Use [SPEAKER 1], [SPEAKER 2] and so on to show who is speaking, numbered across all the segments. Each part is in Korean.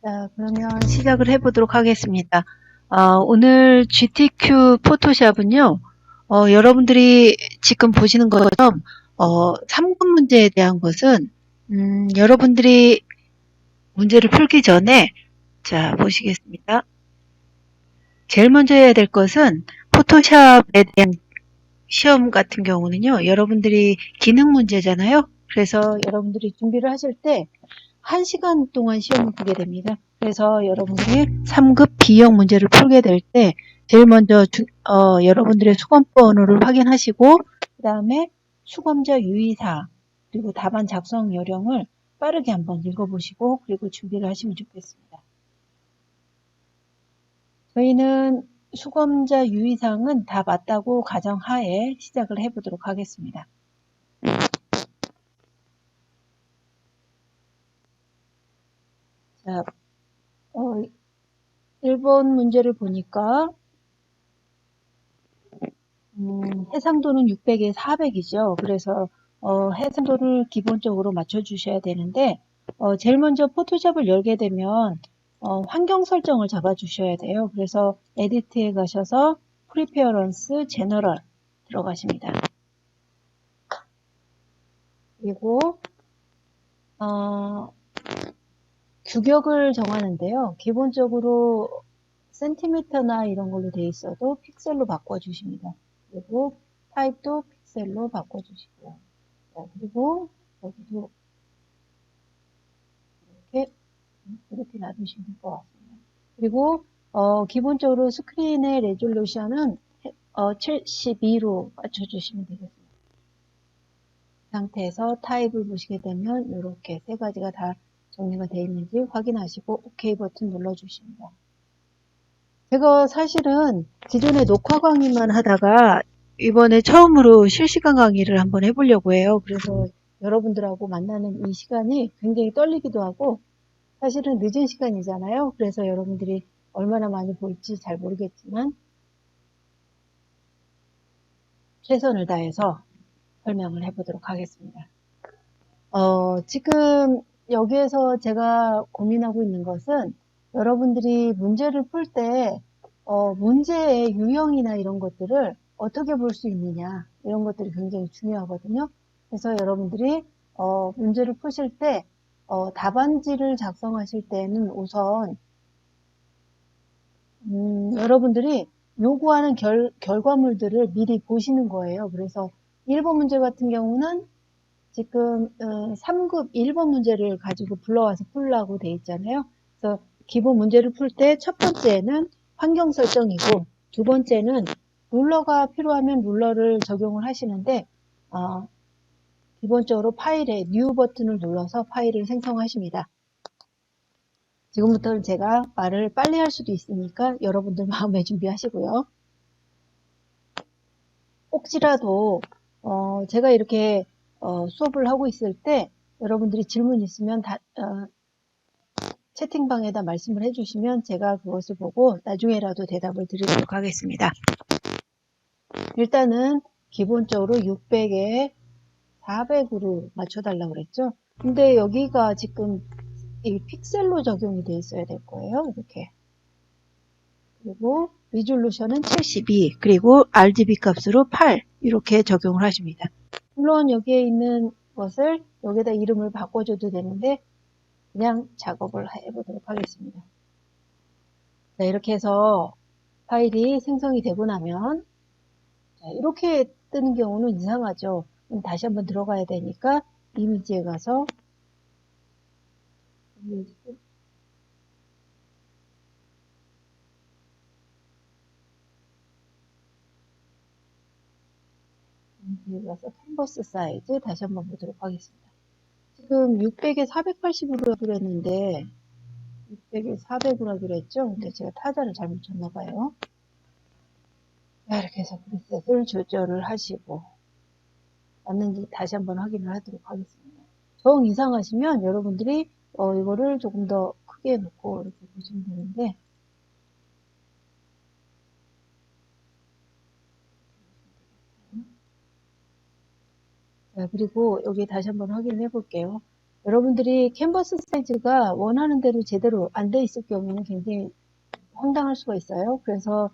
[SPEAKER 1] 자, 그러면 시작을 해보도록 하겠습니다. 오늘 GTQ 포토샵은요, 여러분들이 지금 보시는 것처럼, 3급 문제에 대한 것은, 여러분들이 문제를 풀기 전에, 자, 보시겠습니다. 제일 먼저 해야 될 것은, 포토샵에 대한 시험 같은 경우는요, 여러분들이 기능 문제잖아요. 그래서 여러분들이 준비를 하실 때, 1시간 동안 시험을 보게 됩니다. 그래서 여러분들이 3급 B형 문제를 풀게 될 때 제일 먼저 여러분들의 수검 번호를 확인하시고 그 다음에 수검자 유의사 그리고 답안 작성 요령을 빠르게 한번 읽어보시고 그리고 준비를 하시면 좋겠습니다. 저희는 수검자 유의사항은 다 맞다고 가정하에 시작을 해보도록 하겠습니다. 자, 1번 문제를 보니까 해상도는 600에 400이죠. 그래서 해상도를 기본적으로 맞춰주셔야 되는데 제일 먼저 포토샵을 열게 되면 환경 설정을 잡아주셔야 돼요. 그래서 에디트에 가셔서 프리페어런스 제너럴 들어가십니다. 그리고 규격을 정하는데요. 기본적으로 센티미터나 이런 걸로 돼 있어도 픽셀로 바꿔주십니다. 그리고 타입도 픽셀로 바꿔주시고요. 자, 그리고 여기도 이렇게 놔두시면 될 것 같습니다. 그리고 기본적으로 스크린의 레졸루션은 72로 맞춰주시면 되겠습니다. 이 상태에서 타입을 보시게 되면 이렇게 세 가지가 다 정리가 되어 있는지 확인하시고 OK 버튼 눌러주십니다. 제가 사실은 기존에 녹화 강의만 하다가 이번에 처음으로 실시간 강의를 한번 해보려고 해요. 그래서 여러분들하고 만나는 이 시간이 굉장히 떨리기도 하고 사실은 늦은 시간이잖아요. 그래서 여러분들이 얼마나 많이 볼지 잘 모르겠지만 최선을 다해서 설명을 해보도록 하겠습니다. 지금 여기에서 제가 고민하고 있는 것은 여러분들이 문제를 풀 때 문제의 유형이나 이런 것들을 어떻게 볼 수 있느냐 이런 것들이 굉장히 중요하거든요. 그래서 여러분들이 문제를 푸실 때 답안지를 작성하실 때는 우선 여러분들이 요구하는 결과물들을 미리 보시는 거예요. 그래서 1번 문제 같은 경우는 지금 3급 1번 문제를 가지고 불러와서 풀라고 돼 있잖아요. 그래서 기본 문제를 풀 때 첫 번째는 환경 설정이고 두 번째는 룰러가 필요하면 룰러를 적용을 하시는데 기본적으로 파일에 뉴 버튼을 눌러서 파일을 생성하십니다. 지금부터는 제가 말을 빨리 할 수도 있으니까 여러분들 마음의 준비하시고요. 혹시라도 제가 이렇게 수업을 하고 있을 때 여러분들이 질문 있으면 채팅방에다 말씀을 해주시면 제가 그것을 보고 나중에라도 대답을 드리도록 하겠습니다. 일단은 기본적으로 600에 400으로 맞춰달라고 그랬죠. 근데 여기가 지금 이 픽셀로 적용이 돼 있어야 될 거예요. 이렇게. 그리고 리졸루션은 72 그리고 RGB 값으로 8 이렇게 적용을 하십니다. 물론 여기에 있는 것을 여기다 이름을 바꿔줘도 되는데 그냥 작업을 해보도록 하겠습니다. 자, 이렇게 해서 파일이 생성이 되고 나면 자, 이렇게 뜨는 경우는 이상하죠. 그럼 다시 한번 들어가야 되니까 이미지에 가서 이미지에 가서 캔버스 사이즈 다시 한번 보도록 하겠습니다. 지금 600에 480으로 하기로 했는데 600에 400으로 하기로 했죠. 근데 제가 타자를 잘못 쳤나봐요. 이렇게 해서 프리셋을 조절을 하시고 맞는지 다시 한번 확인을 하도록 하겠습니다. 정 이상하시면 여러분들이 이거를 조금 더 크게 놓고 이렇게 보시면 되는데 자, 그리고 여기 다시 한번 확인을 해 볼게요. 여러분들이 캔버스 사이즈가 원하는 대로 제대로 안 돼 있을 경우는 굉장히 황당할 수가 있어요. 그래서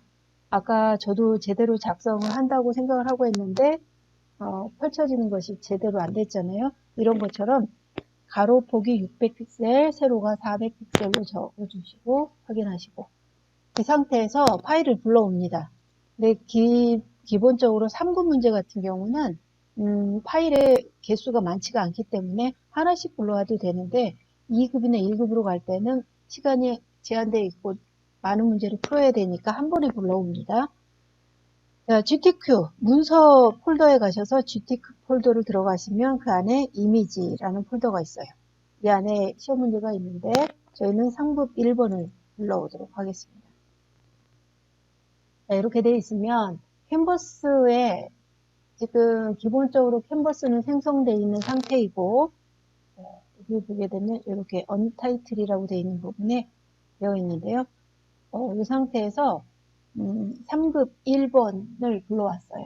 [SPEAKER 1] 아까 저도 제대로 작성을 한다고 생각을 하고 했는데 펼쳐지는 것이 제대로 안 됐잖아요. 이런 것처럼 가로 폭이 600픽셀, 세로가 400픽셀로 적어주시고 확인하시고 그 상태에서 파일을 불러옵니다. 근데 기본적으로 3급 문제 같은 경우는 파일의 개수가 많지가 않기 때문에 하나씩 불러와도 되는데 2급이나 1급으로 갈 때는 시간이 제한되어 있고 많은 문제를 풀어야 되니까 한 번에 불러옵니다. 자, GTQ 문서 폴더에 가셔서 GTQ 폴더로 들어가시면 그 안에 이미지라는 폴더가 있어요. 이 안에 시험 문제가 있는데 저희는 3급 1번을 불러오도록 하겠습니다. 자, 이렇게 되어 있으면 캔버스에 지금 기본적으로 캔버스는 생성되어 있는 상태이고 여기 보게 되면 이렇게 언타이틀이라고 되어 있는 부분에 되어 있는데요. 이 상태에서 3급 1번을 불러왔어요.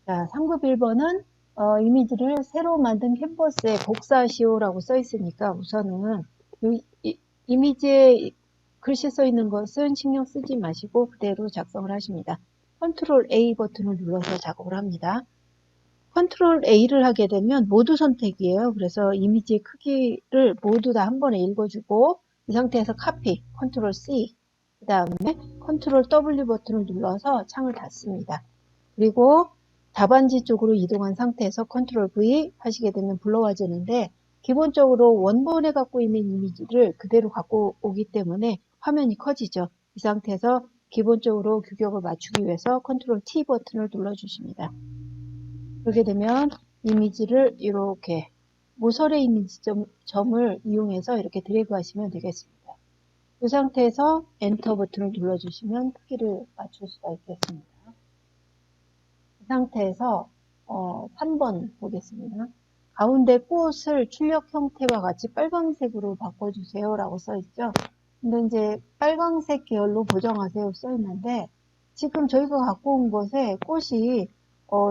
[SPEAKER 1] 자, 3급 1번은 이미지를 새로 만든 캔버스에 복사하시오라고 써 있으니까 우선은 이미지에 글씨 써 있는 것은 신경 쓰지 마시고 그대로 작성을 하십니다. 컨트롤 A 버튼을 눌러서 작업을 합니다. 컨트롤 A를 하게 되면 모두 선택이에요. 그래서 이미지의 크기를 모두 다 한 번에 읽어주고 이 상태에서 카피, 컨트롤 C 그 다음에 컨트롤 W 버튼을 눌러서 창을 닫습니다. 그리고 답안지 쪽으로 이동한 상태에서 컨트롤 V 하시게 되면 불러와지는데 기본적으로 원본에 갖고 있는 이미지를 그대로 갖고 오기 때문에 화면이 커지죠. 이 상태에서 기본적으로 규격을 맞추기 위해서 컨트롤 T 버튼을 눌러주십니다. 그렇게 되면 이미지를 이렇게 모서리에 있는 점을 이용해서 이렇게 드래그 하시면 되겠습니다. 이 상태에서 엔터 버튼을 눌러주시면 크기를 맞출 수가 있겠습니다. 이 상태에서 3번 보겠습니다. 가운데 꽃을 출력 형태와 같이 빨강색으로 바꿔주세요 라고 써있죠. 근데 이제 빨강색 계열로 보정하세요 써있는데 지금 저희가 갖고 온 것에 꽃이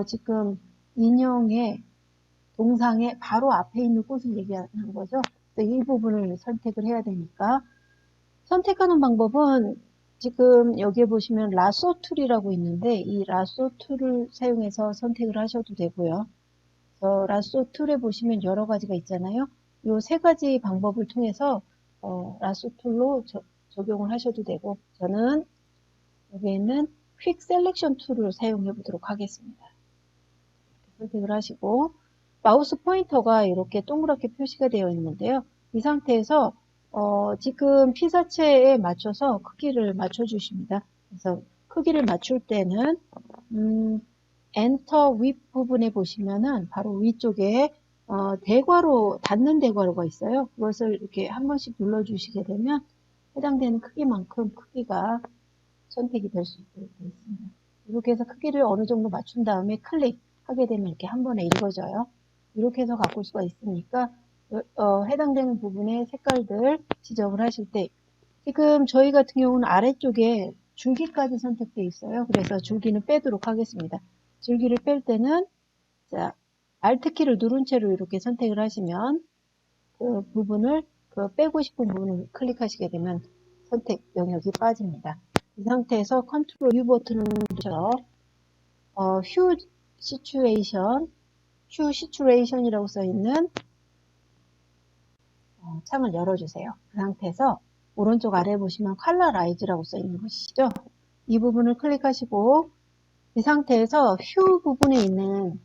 [SPEAKER 1] 지금 인형의 동상의 바로 앞에 있는 꽃을 얘기하는 거죠. 이 부분을 선택을 해야 되니까 선택하는 방법은 지금 여기에 보시면 라쏘 툴이라고 있는데 이 라쏘 툴을 사용해서 선택을 하셔도 되고요. 라쏘 툴에 보시면 여러 가지가 있잖아요. 이 세 가지 방법을 통해서 라쏘 툴로 적용을 하셔도 되고 저는 여기 있는 퀵 셀렉션 툴을 사용해 보도록 하겠습니다. 선택을 하시고 마우스 포인터가 이렇게 동그랗게 표시가 되어 있는데요. 이 상태에서 지금 피사체에 맞춰서 크기를 맞춰 주십니다. 그래서 크기를 맞출 때는 엔터 윗 부분에 보시면은 바로 위쪽에 대괄호 닫는 대괄호가 있어요. 그것을 이렇게 한 번씩 눌러 주시게 되면 해당되는 크기만큼 크기가 선택이 될 수 있도록 되어 있습니다. 이렇게 해서 크기를 어느 정도 맞춘 다음에 클릭하게 되면 이렇게 한 번에 읽어져요. 이렇게 해서 바꿀 수가 있으니까 해당되는 부분의 색깔들 지정을 하실 때 지금 저희 같은 경우는 아래쪽에 줄기까지 선택되어 있어요. 그래서 줄기는 빼도록 하겠습니다. 줄기를 뺄 때는 자, Alt키를 누른 채로 이렇게 선택을 하시면 그 부분을 빼고 싶은 부분을 클릭하시게 되면 선택 영역이 빠집니다. 이 상태에서 컨트롤 U 버튼을 누르셔서 휴 시츄에이션이라고 써있는 창을 열어주세요. 그 상태에서 오른쪽 아래에 보시면 컬러라이즈라고 써있는 것이죠. 이 부분을 클릭하시고 이 상태에서 휴 부분에 있는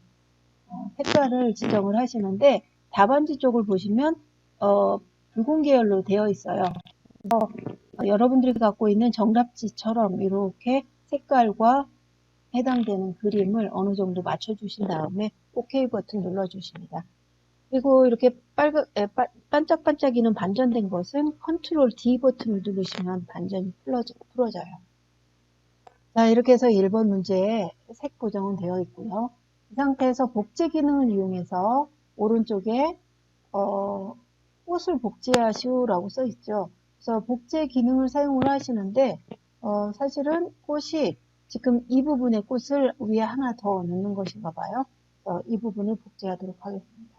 [SPEAKER 1] 색깔을 지정을 하시는데 답안지 쪽을 보시면 붉은 계열로 되어 있어요. 그래서 여러분들이 갖고 있는 정답지처럼 이렇게 색깔과 해당되는 그림을 어느 정도 맞춰주신 다음에 OK 버튼 눌러주십니다. 그리고 이렇게 반짝반짝이는 반전된 것은 컨트롤 D 버튼을 누르시면 반전이 풀어져요. 자, 이렇게 해서 1번 문제에 색 보정은 되어 있고요. 이 상태에서 복제 기능을 이용해서 오른쪽에 꽃을 복제하시오라고 써 있죠. 그래서 복제 기능을 사용을 하시는데 사실은 꽃이 지금 이 부분의 꽃을 위에 하나 더 넣는 것인가 봐요. 이 부분을 복제하도록 하겠습니다.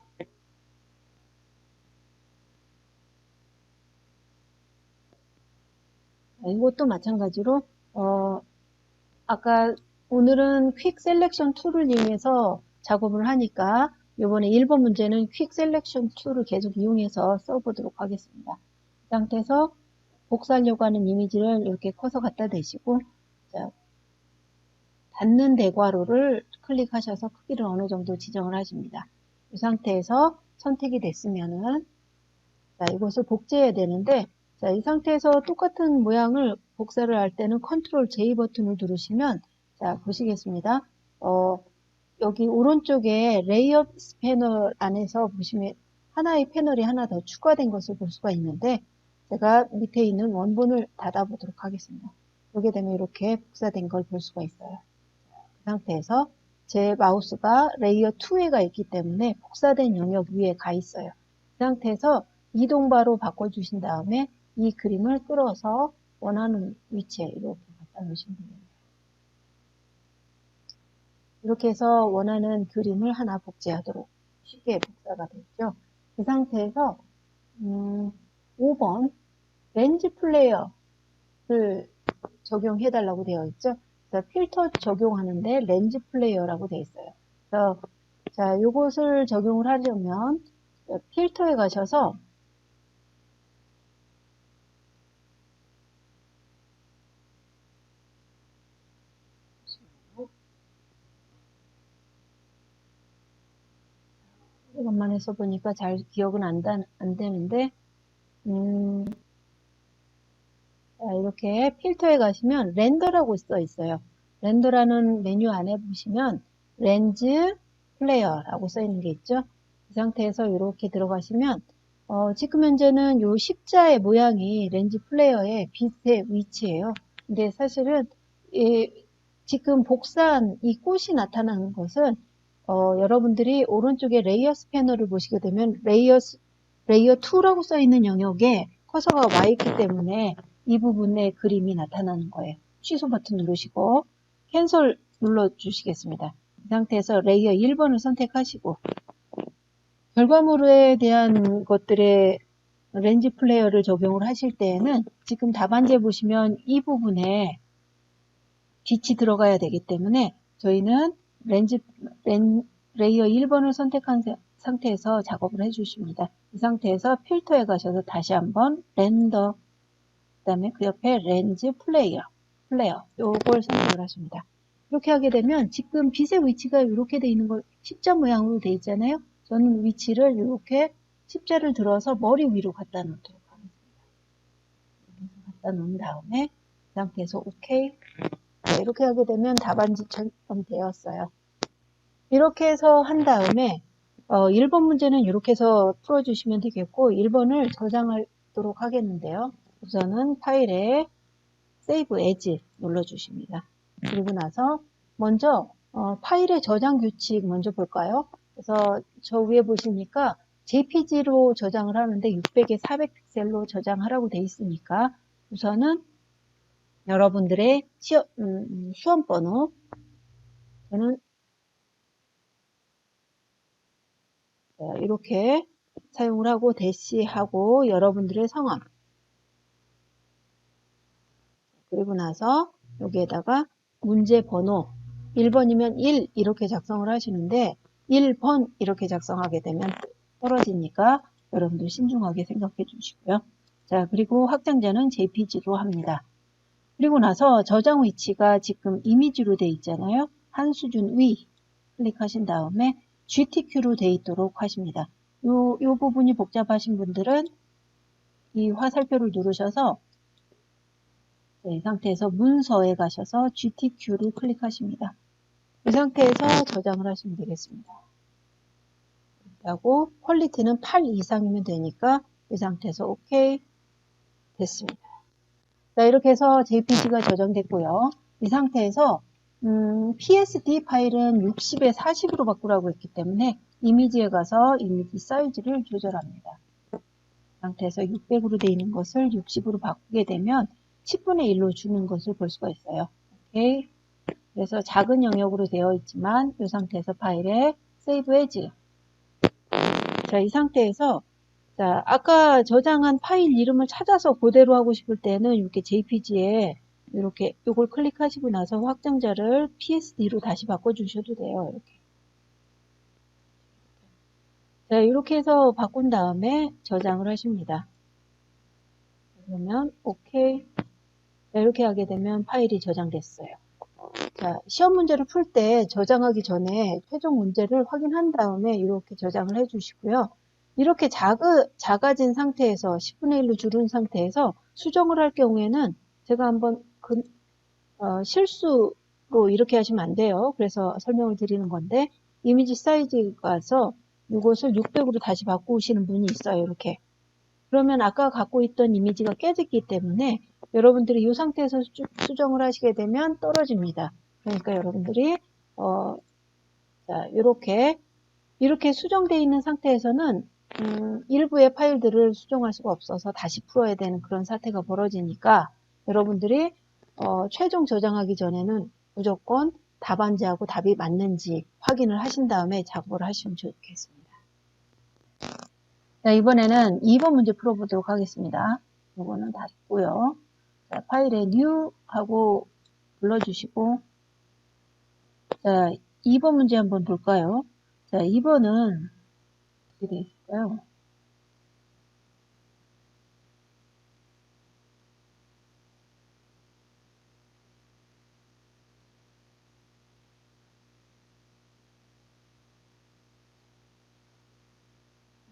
[SPEAKER 1] 이것도 마찬가지로 아까 오늘은 퀵 셀렉션 툴을 이용해서 작업을 하니까 이번에 1번 문제는 퀵 셀렉션 툴을 계속 이용해서 써보도록 하겠습니다. 이 상태에서 복사하려고 하는 이미지를 이렇게 커서 갖다 대시고, 자, 닫는 대괄호를 클릭하셔서 크기를 어느 정도 지정을 하십니다. 이 상태에서 선택이 됐으면은, 자, 이것을 복제해야 되는데, 자, 이 상태에서 똑같은 모양을 복사를 할 때는 컨트롤 J 버튼을 누르시면, 자, 보시겠습니다. 여기 오른쪽에 레이어 패널 안에서 보시면 하나의 패널이 하나 더 추가된 것을 볼 수가 있는데, 제가 밑에 있는 원본을 닫아보도록 하겠습니다. 보게 되면 이렇게 복사된 걸 볼 수가 있어요. 그 상태에서 제 마우스가 레이어 2에 가 있기 때문에 복사된 영역 위에 가 있어요. 그 상태에서 이동바로 바꿔주신 다음에 이 그림을 끌어서 원하는 위치에 이렇게 갖다 놓으시면 됩니다. 이렇게 해서 원하는 그림을 하나 복제하도록 쉽게 복사가 됐죠. 이 상태에서 5번 렌즈 플레이어를 적용해 달라고 되어 있죠. 그래서 필터 적용하는데 렌즈 플레이어라고 되어 있어요. 그래서 자, 요것을 적용을 하려면 필터에 가셔서 이것만 해서 보니까 잘 기억은 안 되는데 자, 이렇게 필터에 가시면 렌더라고 써 있어요. 렌더라는 메뉴 안에 보시면 렌즈 플레이어라고 써 있는 게 있죠. 이 상태에서 이렇게 들어가시면 지금 현재는 이 십자의 모양이 렌즈 플레이어의 빛의 위치예요. 근데 사실은 지금 복사한 이 꽃이 나타나는 것은 여러분들이 오른쪽에 레이어스 패널을 보시게 되면 레이어 2라고 써 있는 영역에 커서가 와 있기 때문에 이 부분에 그림이 나타나는 거예요. 취소 버튼 누르시고 캔슬 눌러 주시겠습니다. 이 상태에서 레이어 1번을 선택하시고 결과물에 대한 것들의 렌즈 플레이어를 적용을 하실 때에는 지금 답안지에 보시면 이 부분에 빛이 들어가야 되기 때문에 저희는 레이어 1번을 선택한 상태에서 작업을 해주십니다. 이 상태에서 필터에 가셔서 다시 한번 렌더, 그 다음에 그 옆에 렌즈 플레이어, 요걸 선택을 하십니다. 이렇게 하게 되면 지금 빛의 위치가 이렇게 돼 있는 걸 십자 모양으로 돼 있잖아요. 저는 위치를 이렇게 십자를 들어서 머리 위로 갖다 놓도록 하겠습니다. 갖다 놓은 다음에 이 상태에서 OK. 네, 이렇게 하게 되면 답안지처럼 되었어요. 이렇게 해서 한 다음에 1번 문제는 이렇게 해서 풀어주시면 되겠고 1번을 저장하도록 하겠는데요. 우선은 파일에 Save As 눌러주십니다. 그리고 나서 먼저 파일의 저장 규칙 먼저 볼까요? 그래서 저 위에 보시니까 JPG로 저장을 하는데 600에 400픽셀로 저장하라고 돼 있으니까 우선은 여러분들의 수험번호 저는 이렇게 사용을 하고 대시하고 여러분들의 성함 그리고 나서 여기에다가 문제 번호 1번이면 1 이렇게 작성을 하시는데 1번 이렇게 작성하게 되면 떨어지니까 여러분들 신중하게 생각해 주시고요. 자, 그리고 확장자는 JPG로 합니다. 그리고 나서 저장 위치가 지금 이미지로 되어 있잖아요. 한 수준 위 클릭하신 다음에 GTQ로 되어 있도록 하십니다. 요 부분이 복잡하신 분들은 이 화살표를 누르셔서 이 상태에서 문서에 가셔서 GTQ를 클릭하십니다. 이 상태에서 저장을 하시면 되겠습니다. 이렇게 하고 퀄리티는 8 이상이면 되니까 이 상태에서 OK 됐습니다. 자, 이렇게 해서 JPG가 저장됐고요. 이 상태에서 PSD 파일은 60에 40으로 바꾸라고 했기 때문에 이미지에 가서 이미지 사이즈를 조절합니다. 이 상태에서 600으로 되어 있는 것을 60으로 바꾸게 되면 10분의 1로 주는 것을 볼 수가 있어요. 오케이. 그래서 작은 영역으로 되어 있지만 이 상태에서 파일에 Save As. 자, 이 상태에서 자, 아까 저장한 파일 이름을 찾아서 그대로 하고 싶을 때는 이렇게 JPG에 이렇게 요걸 클릭하시고 나서 확장자를 PSD로 다시 바꿔주셔도 돼요. 이렇게. 자, 이렇게 해서 바꾼 다음에 저장을 하십니다. 그러면 OK. 자, 이렇게 하게 되면 파일이 저장됐어요. 자, 시험 문제를 풀 때 저장하기 전에 최종 문제를 확인한 다음에 이렇게 저장을 해주시고요. 이렇게 작아진 상태에서 10분의 1로 줄은 상태에서 수정을 할 경우에는 제가 한번 실수로 이렇게 하시면 안 돼요. 그래서 설명을 드리는 건데 이미지 사이즈 가서 이것을 600으로 다시 바꾸시는 분이 있어요. 이렇게. 그러면 아까 갖고 있던 이미지가 깨졌기 때문에 여러분들이 이 상태에서 수정을 하시게 되면 떨어집니다. 그러니까 여러분들이 자, 이렇게 수정되어 있는 상태에서는 일부의 파일들을 수정할 수가 없어서 다시 풀어야 되는 그런 사태가 벌어지니까 여러분들이 최종 저장하기 전에는 무조건 답안지하고 답이 맞는지 확인을 하신 다음에 작업을 하시면 좋겠습니다. 자, 이번에는 2번 문제 풀어보도록 하겠습니다. 이거는 다 했고요. 자, 파일에 new 하고 불러주시고 자, 2번 문제 한번 볼까요? 자, 2번은 어떻게 되어 있을까요?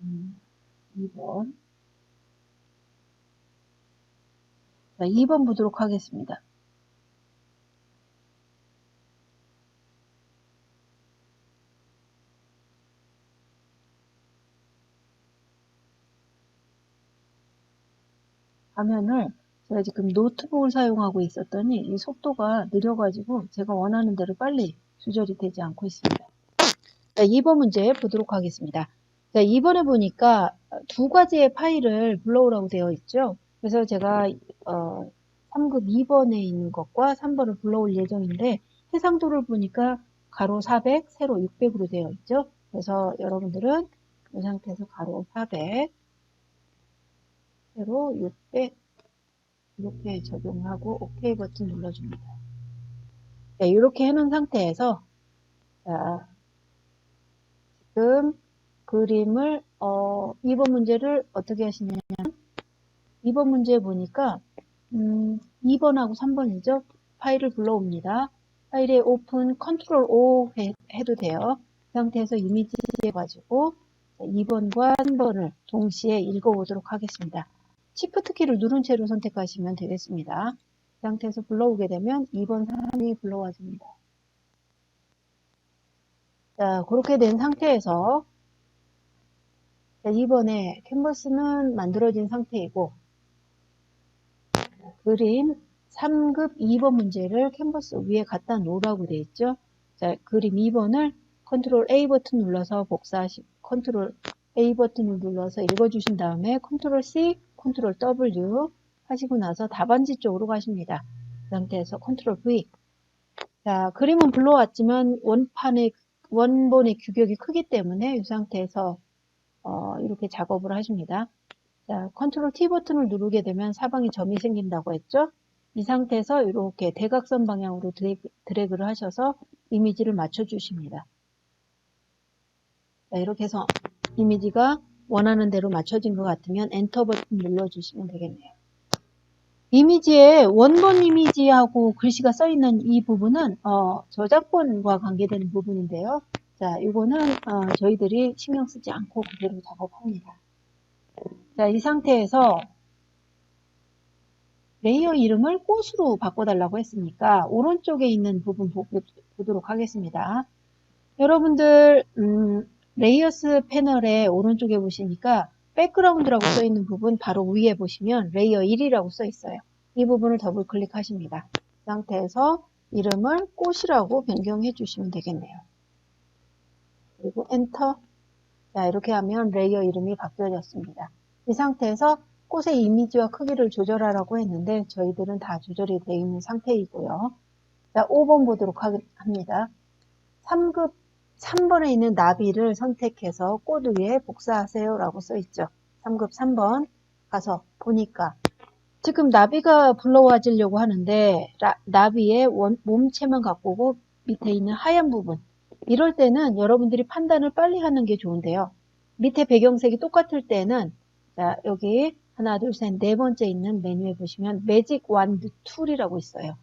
[SPEAKER 1] 음, 2번. 자, 2번 보도록 하겠습니다. 화면을 제가 지금 노트북을 사용하고 있었더니 이 속도가 느려가지고 제가 원하는 대로 빨리 조절이 되지 않고 있습니다. 자, 2번 문제 보도록 하겠습니다. 자, 2번에 보니까 두 가지의 파일을 불러오라고 되어 있죠. 그래서 제가 3급 2번에 있는 것과 3번을 불러올 예정인데 해상도를 보니까 가로 400, 세로 600으로 되어 있죠. 그래서 여러분들은 이 상태에서 가로 400, 세로 600 이렇게 적용하고 OK 버튼 눌러줍니다. 자, 이렇게 해놓은 상태에서 자, 지금 그림을 2번 문제를 어떻게 하시냐면 2번 문제 보니까 2번하고 3번이죠. 파일을 불러옵니다. 파일에 오픈 컨트롤 O 해도 돼요. 그 상태에서 이미지 해가지고 2번과 3번을 동시에 읽어보도록 하겠습니다. Shift 키를 누른 채로 선택하시면 되겠습니다. 그 상태에서 불러오게 되면 2번, 3번이 불러와 줍니다. 자, 그렇게 된 상태에서 이번에 캔버스는 만들어진 상태이고 그림 3급 2번 문제를 캔버스 위에 갖다 놓으라고 되어 있죠. 자, 그림 2번을 컨트롤 A 버튼 눌러서 복사하시고 컨트롤 A 버튼을 눌러서 읽어주신 다음에 컨트롤 C, 컨트롤 W 하시고 나서 답안지 쪽으로 가십니다. 그 상태에서 컨트롤 V. 자, 그림은 불러왔지만 원본의 규격이 크기 때문에 이 상태에서 이렇게 작업을 하십니다. 자, 컨트롤 T 버튼을 누르게 되면 사방에 점이 생긴다고 했죠? 이 상태에서 이렇게 대각선 방향으로 드래그를 하셔서 이미지를 맞춰주십니다. 자, 이렇게 해서 이미지가 원하는 대로 맞춰진 것 같으면 엔터 버튼 눌러주시면 되겠네요. 이미지에 원본 이미지하고 글씨가 써있는 이 부분은 저작권과 관계되는 부분인데요. 자, 이거는 저희들이 신경 쓰지 않고 그대로 작업합니다. 자, 이 상태에서 레이어 이름을 꽃으로 바꿔달라고 했으니까 오른쪽에 있는 부분 보도록 하겠습니다. 여러분들 레이어스 패널의 오른쪽에 보시니까 백그라운드라고 써있는 부분 바로 위에 보시면 레이어 1이라고 써있어요. 이 부분을 더블 클릭하십니다. 그 상태에서 이름을 꽃이라고 변경해 주시면 되겠네요. 그리고 엔터. 자, 이렇게 하면 레이어 이름이 바뀌어졌습니다. 이 상태에서 꽃의 이미지와 크기를 조절하라고 했는데 저희들은 다 조절이 되어 있는 상태이고요. 자, 5번 보도록 합니다. 3번에 있는 나비를 선택해서 꽃 위에 복사하세요 라고 써 있죠. 3급 3번 가서 보니까 지금 나비가 불러와지려고 하는데 나비의 몸체만 갖고 오고 밑에 있는 하얀 부분, 이럴 때는 여러분들이 판단을 빨리 하는 게 좋은데요. 밑에 배경색이 똑같을 때는, 자, 여기 하나 둘 셋 네 번째 있는 메뉴에 보시면 매직 완드 툴이라고 있어요.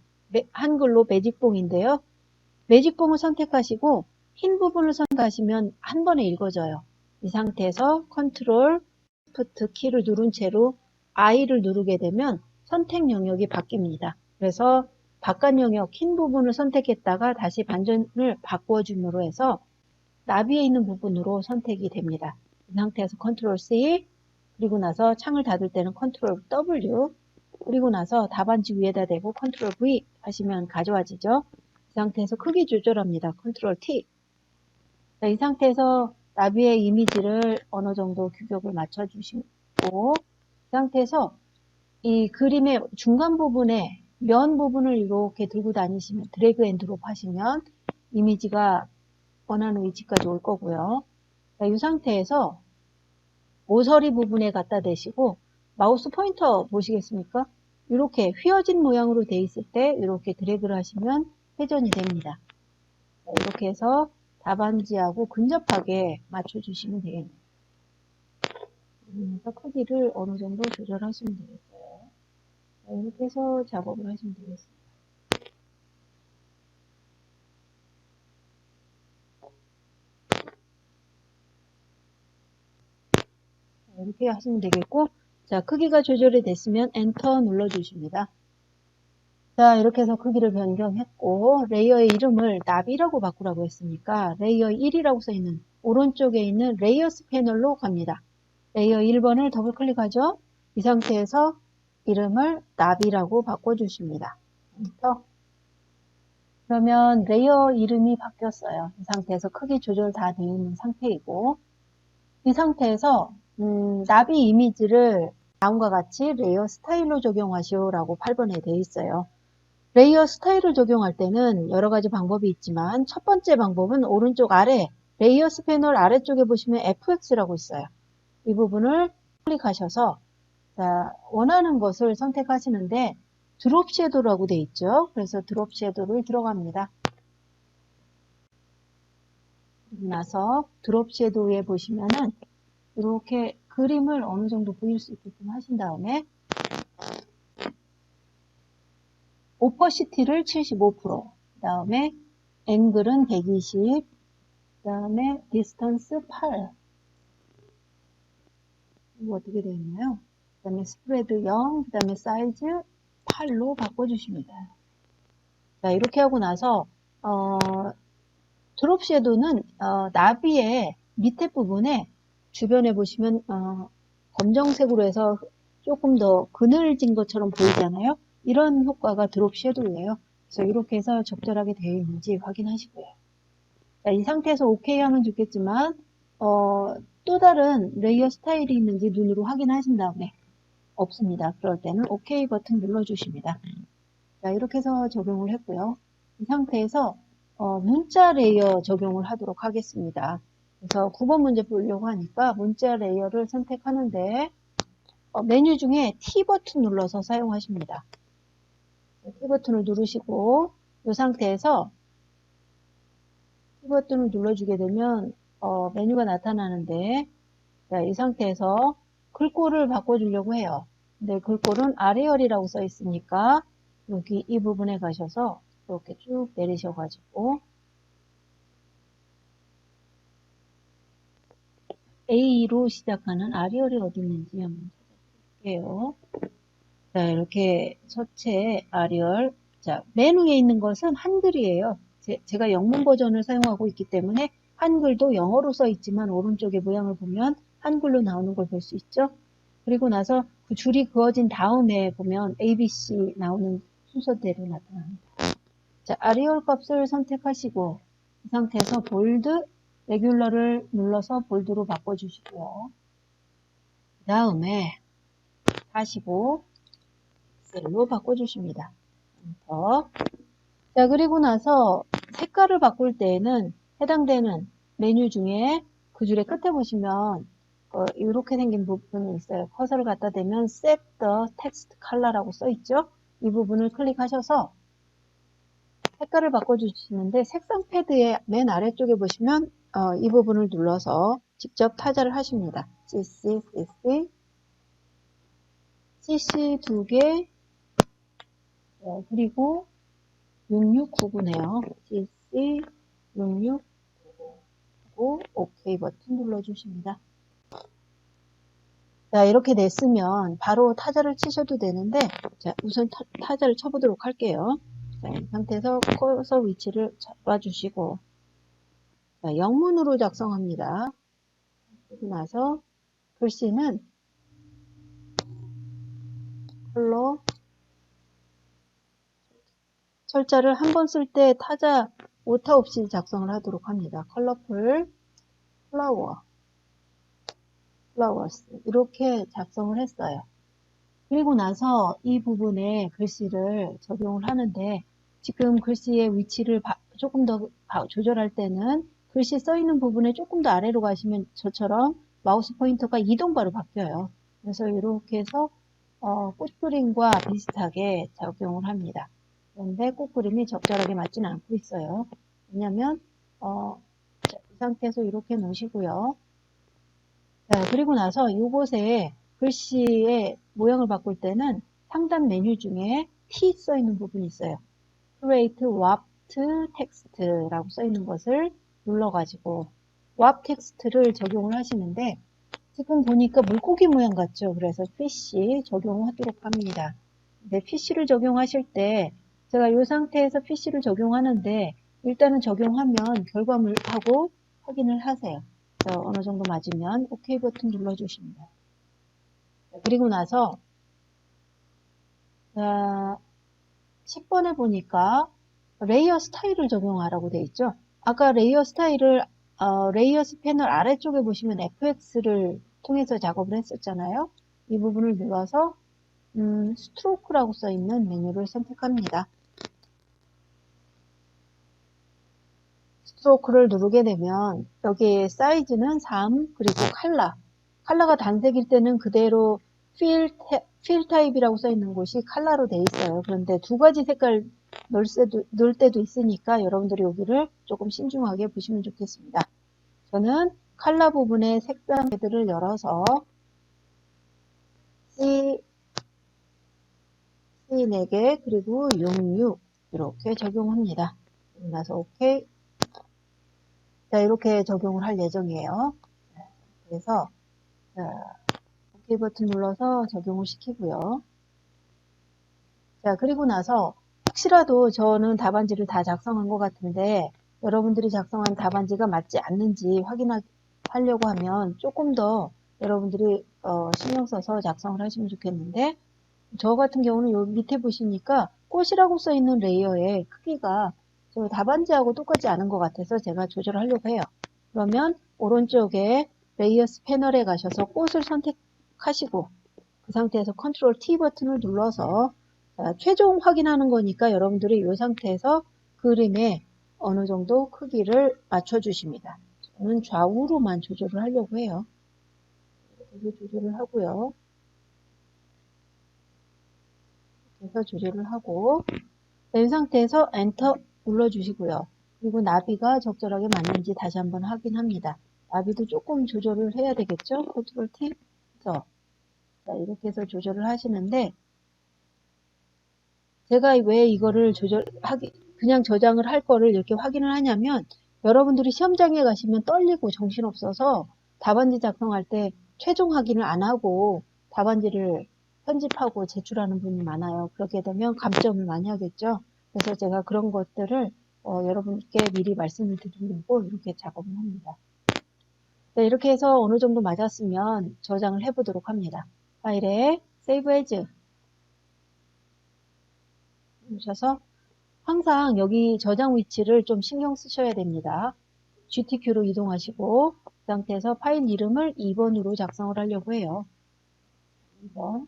[SPEAKER 1] 한글로 매직봉인데요. 매직봉을 선택하시고 흰 부분을 선택하시면 한 번에 읽어져요. 이 상태에서 컨트롤 Shift 키를 누른 채로 I를 누르게 되면 선택 영역이 바뀝니다. 그래서 바깥 영역 흰 부분을 선택했다가 다시 반전을 바꿔줌으로 해서 나비에 있는 부분으로 선택이 됩니다. 이 상태에서 컨트롤 C, 그리고 나서 창을 닫을 때는 컨트롤 W, 그리고 나서 답안지 위에다 대고 컨트롤 V 하시면 가져와지죠. 이 상태에서 크기 조절합니다. 컨트롤 T. 자, 이 상태에서 나비의 이미지를 어느 정도 규격을 맞춰주시고, 이 상태에서 이 그림의 중간 부분에 면 부분을 이렇게 들고 다니시면, 드래그 앤 드롭 하시면 이미지가 원하는 위치까지 올 거고요. 자, 이 상태에서 모서리 부분에 갖다 대시고 마우스 포인터 보시겠습니까? 이렇게 휘어진 모양으로 돼 있을 때 이렇게 드래그를 하시면 회전이 됩니다. 자, 이렇게 해서 답안지하고 근접하게 맞춰주시면 되겠네요. 그래서 크기를 어느 정도 조절하시면 되겠어요. 자, 이렇게 해서 작업을 하시면 되겠습니다. 이렇게 하시면 되겠고, 자, 크기가 조절이 됐으면 엔터 눌러주십니다. 자, 이렇게 해서 크기를 변경했고, 레이어의 이름을 나비라고 바꾸라고 했으니까 레이어 1이라고 써있는 오른쪽에 있는 레이어스 패널로 갑니다. 레이어 1번을 더블 클릭하죠. 이 상태에서 이름을 나비라고 바꿔주십니다. 엔터. 그러면 레이어 이름이 바뀌었어요. 이 상태에서 크기 조절 다 되어 있는 상태이고, 이 상태에서 나비 이미지를 다음과 같이 레이어 스타일로 적용하시오라고 8번에 되어 있어요. 레이어 스타일을 적용할 때는 여러 가지 방법이 있지만 첫 번째 방법은 오른쪽 아래 레이어스 패널 아래쪽에 보시면 FX라고 있어요. 이 부분을 클릭하셔서 자, 원하는 것을 선택하시는데 드롭 섀도우라고 되어 있죠. 그래서 드롭 섀도우를 들어갑니다. 그리고 나서 드롭 섀도우에 보시면은 이렇게 그림을 어느 정도 보일 수 있게끔 하신 다음에 오퍼시티를 75%, 그 다음에 앵글은 120, 그 다음에 디스턴스 8. 이거 어떻게 되어 있나요? 그 다음에 스프레드 0, 그 다음에 사이즈 8로 바꿔주십니다. 자, 이렇게 하고 나서 드롭 섀도우는 나비의 밑에 부분에 주변에 보시면 검정색으로 해서 조금 더 그늘진 것처럼 보이잖아요. 이런 효과가 드롭 섀도우예요. 그래서 이렇게 해서 적절하게 되어 있는지 확인하시고요. 자, 이 상태에서 OK 하면 좋겠지만 또 다른 레이어 스타일이 있는지 눈으로 확인하신 다음에 없습니다. 그럴 때는 OK 버튼 눌러주십니다. 자, 이렇게 해서 적용을 했고요. 이 상태에서 문자 레이어 적용을 하도록 하겠습니다. 그래서 9번 문제 보려고 하니까 문자 레이어를 선택하는데 메뉴 중에 T 버튼 눌러서 사용하십니다. T 버튼을 누르시고 이 상태에서 T 버튼을 눌러주게 되면 메뉴가 나타나는데 자, 이 상태에서 글꼴을 바꿔주려고 해요. 근데 글꼴은 아레얼이라고 써 있으니까 여기 이 부분에 가셔서 이렇게 쭉 내리셔가지고 A로 시작하는 아리얼이 어디 있는지 한번 찾아볼게요. 자, 이렇게 서체 아리얼. 자, 맨 위에 있는 것은 한글이에요. 제가 영문 버전을 사용하고 있기 때문에 한글도 영어로 써 있지만 오른쪽에 모양을 보면 한글로 나오는 걸 볼 수 있죠. 그리고 나서 그 줄이 그어진 다음에 보면 ABC 나오는 순서대로 나타납니다. 자, 아리얼 값을 선택하시고 이 상태에서 볼드, 레귤러를 눌러서 볼드로 바꿔주시고요. 그 다음에 45 셀로 바꿔주십니다. 엔터. 자, 그리고 나서 색깔을 바꿀 때에는 해당되는 메뉴 중에 그 줄의 끝에 보시면 이렇게 생긴 부분이 있어요. 커서를 갖다 대면 Set the Text Color라고 써있죠. 이 부분을 클릭하셔서 색깔을 바꿔주시는데 색상 패드의 맨 아래쪽에 보시면 이 부분을 눌러서 직접 타자를 하십니다. CC, CC, CC 2개, 그리고 6699네요. CC 6699 OK 버튼 눌러주십니다. 자, 이렇게 냈으면 바로 타자를 치셔도 되는데, 자, 우선 타자를 쳐보도록 할게요. 자, 이 상태에서 커서 위치를 잡아주시고, 자, 영문으로 작성합니다. 그리고 나서 글씨는 컬러, 철자를 한 번 쓸 때 타자 오타 없이 작성을 하도록 합니다. 컬러풀, 플라워, 플라워스 이렇게 작성을 했어요. 그리고 나서 이 부분에 글씨를 적용을 하는데 지금 글씨의 위치를 조금 더 조절할 때는 글씨 써 있는 부분에 조금 더 아래로 가시면 저처럼 마우스 포인터가 이동바로 바뀌어요. 그래서 이렇게 해서 꽃그림과 비슷하게 적용을 합니다. 그런데 꽃그림이 적절하게 맞지는 않고 있어요. 왜냐하면 이 상태에서 이렇게 놓으시고요. 자, 그리고 나서 이곳에 글씨의 모양을 바꿀 때는 상단 메뉴 중에 T 써 있는 부분이 있어요. Create Warped Text라고 써 있는 것을 눌러가지고 Warp Text를 적용을 하시는데 지금 보니까 물고기 모양 같죠? 그래서 Fish 적용하도록 합니다. 근데 Fish를 적용하실 때 제가 이 상태에서 Fish를 적용하는데 일단은 적용하면 결과물하고 확인을 하세요. 어느 정도 맞으면 OK 버튼 눌러주십니다. 그리고 나서 10번에 보니까 레이어 스타일을 적용하라고 되어 있죠. 아까 레이어 스타일을 레이어스 패널 아래쪽에 보시면 FX를 통해서 작업을 했었잖아요. 이 부분을 눌러서 스트로크라고 써있는 메뉴를 선택합니다. 스트로크를 누르게 되면 여기에 사이즈는 3 그리고 컬러가 단색일 때는 그대로 필 타입이라고 써 있는 곳이 컬러로 되어 있어요. 그런데 두 가지 색깔 넣을 때도 있으니까 여러분들이 여기를 조금 신중하게 보시면 좋겠습니다. 저는 컬러 부분의 색상 패드를 열어서 C 4개 그리고 66 이렇게 적용합니다. 그리고 나서 OK. 자, 이렇게 적용을 할 예정이에요. 그래서 OK 버튼 눌러서 적용을 시키고요. 자, 그리고 나서 혹시라도 저는 답안지를 다 작성한 것 같은데 여러분들이 작성한 답안지가 맞지 않는지 확인하려고 하면 조금 더 여러분들이 신경 써서 작성을 하시면 좋겠는데 저 같은 경우는 여기 밑에 보시니까 꽃이라고 써 있는 레이어의 크기가 저 답안지하고 똑같지 않은 것 같아서 제가 조절하려고 해요. 그러면 오른쪽에 레이어스 패널에 가셔서 꽃을 선택하시고 그 상태에서 컨트롤 T 버튼을 눌러서 최종 확인하는 거니까 여러분들이 이 상태에서 그림에 어느 정도 크기를 맞춰 주십니다. 저는 좌우로만 조절을 하려고 해요. 이렇게 조절을 하고요. 그래서 조절을 하고 이 상태에서 엔터 눌러주시고요. 그리고 나비가 적절하게 맞는지 다시 한번 확인합니다. 나비도 조금 조절을 해야 되겠죠? 컨트롤 T. 자, 이렇게 해서 조절을 하시는데 제가 왜 이거를 그냥 저장을 할 거를 이렇게 확인을 하냐면 여러분들이 시험장에 가시면 떨리고 정신없어서 답안지 작성할 때 최종 확인을 안 하고 답안지를 편집하고 제출하는 분이 많아요. 그렇게 되면 감점을 많이 하겠죠. 그래서 제가 그런 것들을 여러분께 미리 말씀을 드리려고 이렇게 작업을 합니다. 네, 이렇게 해서 어느 정도 맞았으면 저장을 해보도록 합니다. 파일에 Save As 누르셔서 항상 여기 저장 위치를 좀 신경 쓰셔야 됩니다. GTQ로 이동하시고 그 상태에서 파일 이름을 2번으로 작성을 하려고 해요. 2번.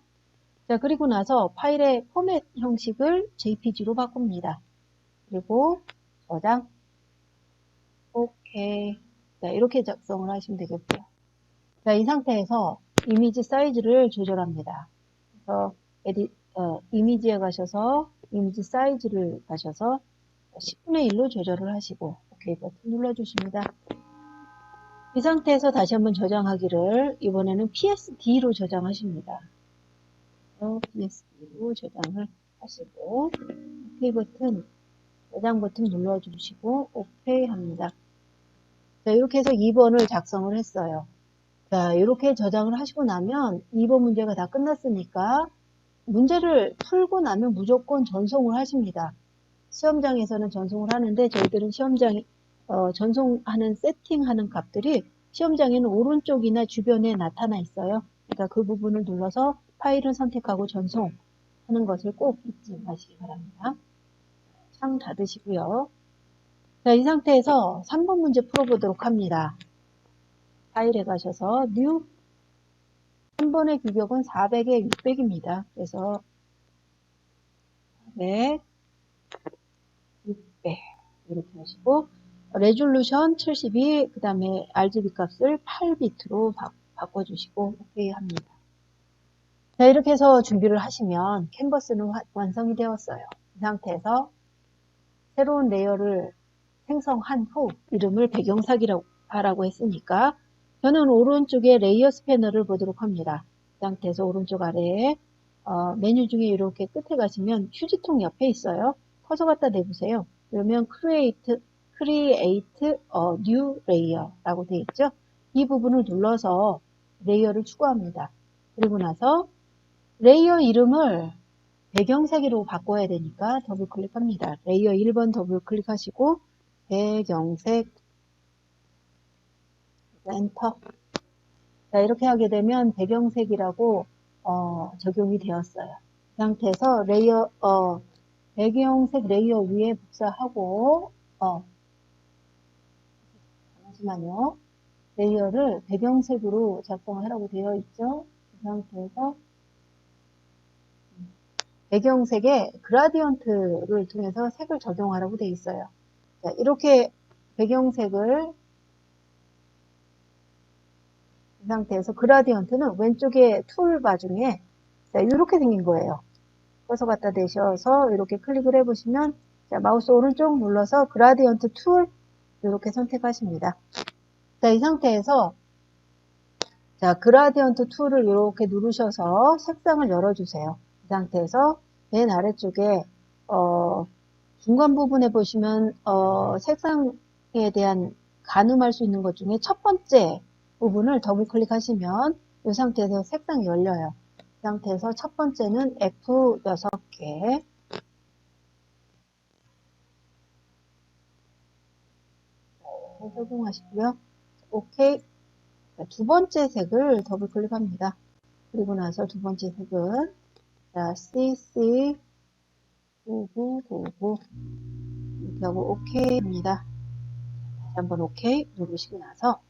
[SPEAKER 1] 자, 그리고 나서 파일의 포맷 형식을 JPG로 바꿉니다. 그리고 저장. 오케이. 자, 이렇게 작성을 하시면 되겠고요. 자, 이 상태에서 이미지 사이즈를 조절합니다. 그래서 이미지에 가셔서 이미지 사이즈를 가셔서 10분의 1로 조절을 하시고 OK 버튼 눌러주십니다. 이 상태에서 다시 한번 저장하기를 이번에는 PSD로 저장하십니다. PSD로 저장을 하시고 OK 버튼 저장 버튼 눌러주시고 OK 합니다. 자, 이렇게 해서 2번을 작성을 했어요. 자, 이렇게 저장을 하시고 나면 2번 문제가 다 끝났으니까 문제를 풀고 나면 무조건 전송을 하십니다. 시험장에서는 전송을 하는데 저희들은 시험장에 전송하는 세팅하는 값들이 시험장에는 오른쪽이나 주변에 나타나 있어요. 그러니까 그 부분을 눌러서 파일을 선택하고 전송하는 것을 꼭 잊지 마시기 바랍니다. 창 닫으시고요. 자, 이 상태에서 3번 문제 풀어보도록 합니다. 파일에 가셔서 New 3번의 규격은 400에 600입니다. 그래서 400, 600 이렇게 하시고 레졸루션 72, 그 다음에 RGB 값을 8비트로 바꿔주시고 OK 합니다. 자, 이렇게 해서 준비를 하시면 캔버스는 완성이 되었어요. 이 상태에서 새로운 레이어를 생성한 후 이름을 배경색이라고 하라고 했으니까 저는 오른쪽에 레이어 스패너를 보도록 합니다. 이 상태에서 오른쪽 아래에 메뉴 중에 이렇게 끝에 가시면 휴지통 옆에 있어요. 커서 갖다 대보세요. 그러면 Create New Layer 라고 되어 있죠. 이 부분을 눌러서 레이어를 추가합니다. 그리고 나서 레이어 이름을 배경색으로 바꿔야 되니까 더블 클릭합니다. 레이어 1번 더블 클릭하시고 배경색 엔터. 자, 이렇게 하게 되면 배경색이라고 적용이 되었어요. 이 상태에서 레이어 배경색 레이어 위에 복사하고 잠시만요. 레이어를 배경색으로 작성을 하라고 되어 있죠. 이 상태에서 배경색에 그라디언트를 통해서 색을 적용하라고 되어 있어요. 자, 이렇게 배경색을 이 상태에서 그라디언트는 왼쪽에 툴바 중에 자, 이렇게 생긴 거예요. 꺼서 갖다 대셔서 이렇게 클릭을 해보시면 자, 마우스 오른쪽 눌러서 그라디언트 툴 이렇게 선택하십니다. 자, 이 상태에서 자, 그라디언트 툴을 이렇게 누르셔서 색상을 열어주세요. 이 상태에서 맨 아래쪽에 중간 부분에 보시면 색상에 대한 가늠할 수 있는 것 중에 첫 번째 부분을 더블 클릭하시면 이 상태에서 색상이 열려요. 이 상태에서 첫 번째는 F6개 적용하시고요. OK. 두 번째 색을 더블 클릭합니다. 그리고 나서 두 번째 색은 자, CC 9999 이렇게 하고 OK 합니다. 다시 한번 OK 누르시고 나서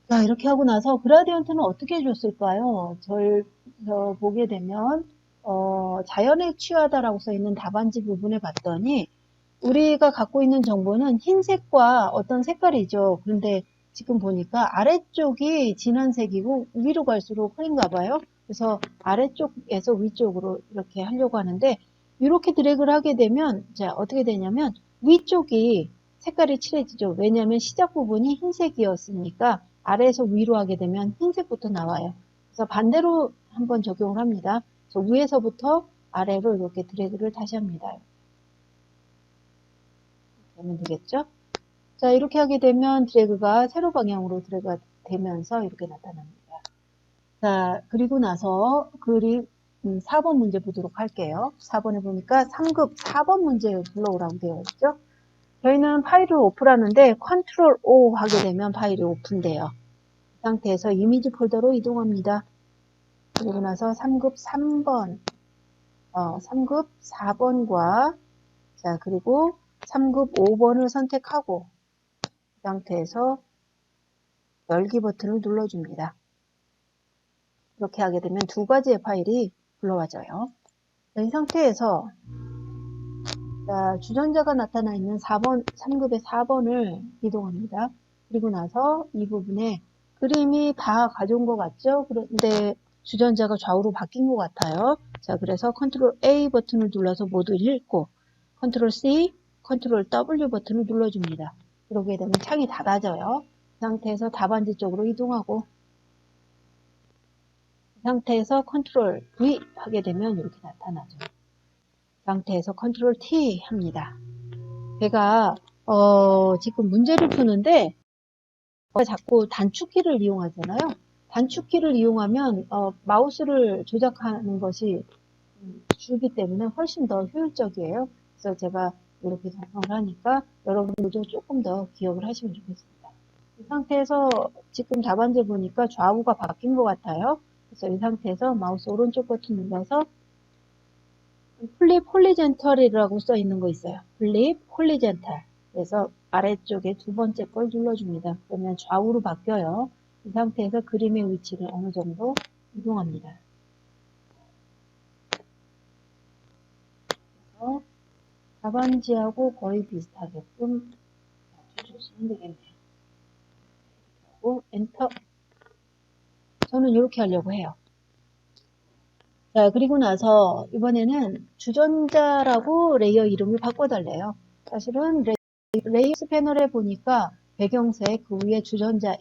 [SPEAKER 1] 자, 이렇게 하고 나서 그라디언트는 어떻게 해줬을까요? 저 보게 되면 자연에 취하다라고 써 있는 답안지 부분에 봤더니 우리가 갖고 있는 정보는 흰색과 어떤 색깔이죠. 그런데 지금 보니까 아래쪽이 진한 색이고 위로 갈수록 흐린가 봐요. 그래서 아래쪽에서 위쪽으로 이렇게 하려고 하는데 이렇게 드래그를 하게 되면 자, 어떻게 되냐면 위쪽이 색깔이 칠해지죠. 왜냐하면 시작 부분이 흰색이었으니까 아래에서 위로 하게 되면 흰색부터 나와요. 그래서 반대로 한번 적용을 합니다. 그래서 위에서부터 아래로 이렇게 드래그를 다시 합니다. 되면 되겠죠? 자, 이렇게 하게 되면 드래그가 세로 방향으로 드래그가 되면서 이렇게 나타납니다. 자, 그리고 나서 4번 문제 보도록 할게요. 4번에 보니까 3급 4번 문제 불러오라고 되어 있죠? 저희는 파일을 오픈하는데 컨트롤 O 하게 되면 파일이 오픈돼요. 이 상태에서 이미지 폴더로 이동합니다. 그리고 나서 3급 3번, 3급 4번과 자, 그리고 3급 5번을 선택하고 이 상태에서 열기 버튼을 눌러줍니다. 이렇게 하게 되면 두 가지의 파일이 불러와져요. 자, 이 상태에서 자, 주전자가 나타나 있는 4번, 3급의 4번을 이동합니다. 그리고 나서 이 부분에 그림이 다 가져온 것 같죠? 그런데 주전자가 좌우로 바뀐 것 같아요. 자, 그래서 컨트롤 A 버튼을 눌러서 모두 읽고 컨트롤 C, 컨트롤 W 버튼을 눌러줍니다. 그러게 되면 창이 닫아져요. 이 상태에서 답안지 쪽으로 이동하고 이 상태에서 컨트롤 V 하게 되면 이렇게 나타나죠. 이 상태에서 컨트롤 T 합니다. 제가 지금 문제를 푸는데 자꾸 단축키를 이용하잖아요. 단축키를 이용하면 마우스를 조작하는 것이 줄기 때문에 훨씬 더 효율적이에요. 그래서 제가 이렇게 작성을 하니까 여러분들도 조금 더 기억을 하시면 좋겠습니다. 이 상태에서 지금 답안지 보니까 좌우가 바뀐 것 같아요. 그래서 이 상태에서 마우스 오른쪽 버튼 눌러서 플립 홀리젠털이라고 써 있는 거 있어요. 플립 홀리젠털. 그래서 아래쪽에 두 번째 걸 눌러줍니다. 그러면 좌우로 바뀌어요. 이 상태에서 그림의 위치를 어느 정도 이동합니다. 그래서 답안지하고 거의 비슷하게끔 맞춰주시면 되겠네요. 그리고 엔터. 저는 이렇게 하려고 해요. 자, 그리고 나서 이번에는 주전자라고 레이어 이름을 바꿔달래요. 사실은 레이어 패널에 보니까 배경색 그 위에 주전자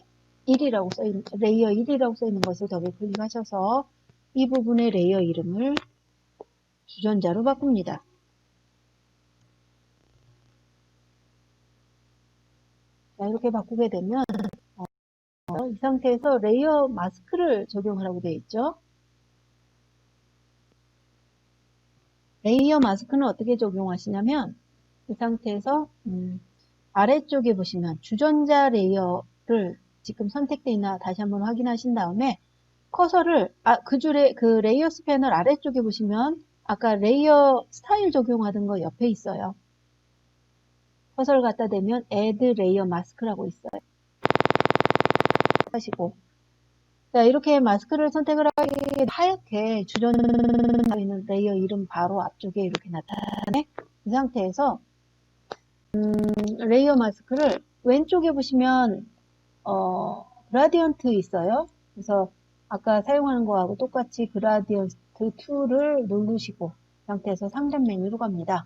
[SPEAKER 1] 1이라고 써있는, 레이어 1이라고 써있는 것을 더블 클릭하셔서 이 부분의 레이어 이름을 주전자로 바꿉니다. 자, 이렇게 바꾸게 되면 이 상태에서 레이어 마스크를 적용하라고 되어 있죠. 레이어 마스크는 어떻게 적용하시냐면 이 상태에서 아래쪽에 보시면 주전자 레이어를 지금 선택되어 있나 다시 한번 확인하신 다음에 커서를 그 줄에 그 레이어스 패널 아래쪽에 보시면 아까 레이어 스타일 적용하던 거 옆에 있어요. 커서를 갖다 대면 Add Layer Mask라고 있어요. 하시고 자, 이렇게 마스크를 선택을 하게 하얗게 주전자에 있는 레이어 이름 바로 앞쪽에 이렇게 나타나네. 이 상태에서 레이어 마스크를 왼쪽에 보시면 그라디언트 있어요. 그래서 아까 사용하는 거하고 똑같이 그라디언트 2를 누르시고 이 상태에서 상단 메뉴로 갑니다.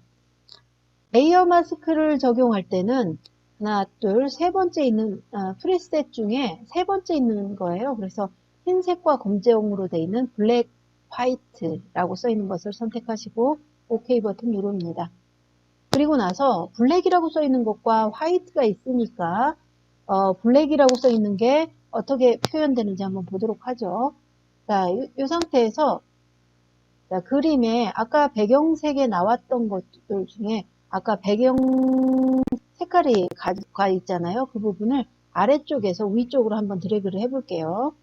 [SPEAKER 1] 레이어 마스크를 적용할 때는 하나, 둘, 세 번째 있는 프리셋 중에 세 번째 있는 거예요. 그래서 흰색과 검정으로 되어 있는 블랙, 화이트라고 써 있는 것을 선택하시고 OK 버튼 누릅니다. 그리고 나서 블랙이라고 써 있는 것과 화이트가 있으니까 블랙이라고 써 있는 게 어떻게 표현되는지 한번 보도록 하죠. 자, 이 상태에서 자, 그림에 아까 배경색에 나왔던 것들 중에 아까 배경 색깔이 가 있잖아요. 그 부분을 아래쪽에서 위쪽으로 한번 드래그를 해볼게요.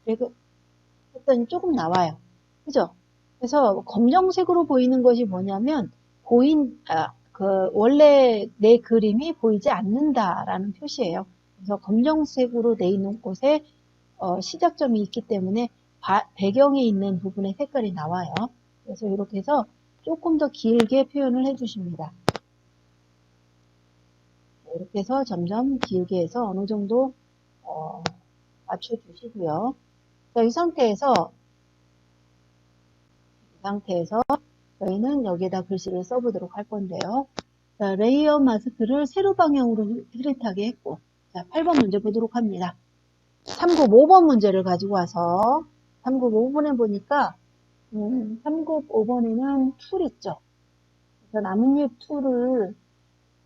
[SPEAKER 1] 드래그 했더니 조금 나와요. 그죠? 그래서 검정색으로 보이는 것이 뭐냐면 원래 내 그림이 보이지 않는다라는 표시예요. 그래서 검정색으로 돼 있는 곳에 시작점이 있기 때문에 배경에 있는 부분의 색깔이 나와요. 그래서 이렇게 해서 조금 더 길게 표현을 해주십니다. 이렇게 해서 점점 길게 해서 어느 정도 맞춰주시고요. 자, 이 상태에서 저희는 여기에다 글씨를 써보도록 할 건데요. 자, 레이어 마스크를 세로 방향으로 흐릿하게 했고 자, 8번 문제 보도록 합니다. 3급 5번 문제를 가지고 와서 3급 5번에 보니까 3급 5번에는 툴 있죠. 그래서 나뭇잎 툴을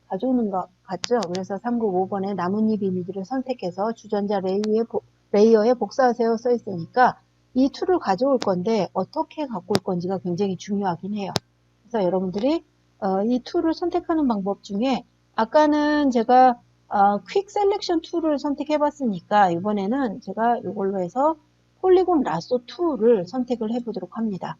[SPEAKER 1] 가져오는 것 같죠. 그래서 3급 5번에 나뭇잎 이미지를 선택해서 주전자 레이어에 복사하세요 써 있으니까 이 툴을 가져올 건데 어떻게 갖고 올 건지가 굉장히 중요하긴 해요. 그래서 여러분들이 이 툴을 선택하는 방법 중에 아까는 제가 퀵 셀렉션 툴을 선택해 봤으니까 이번에는 제가 이걸로 해서 폴리곤 라쏘 툴을 선택을 해 보도록 합니다.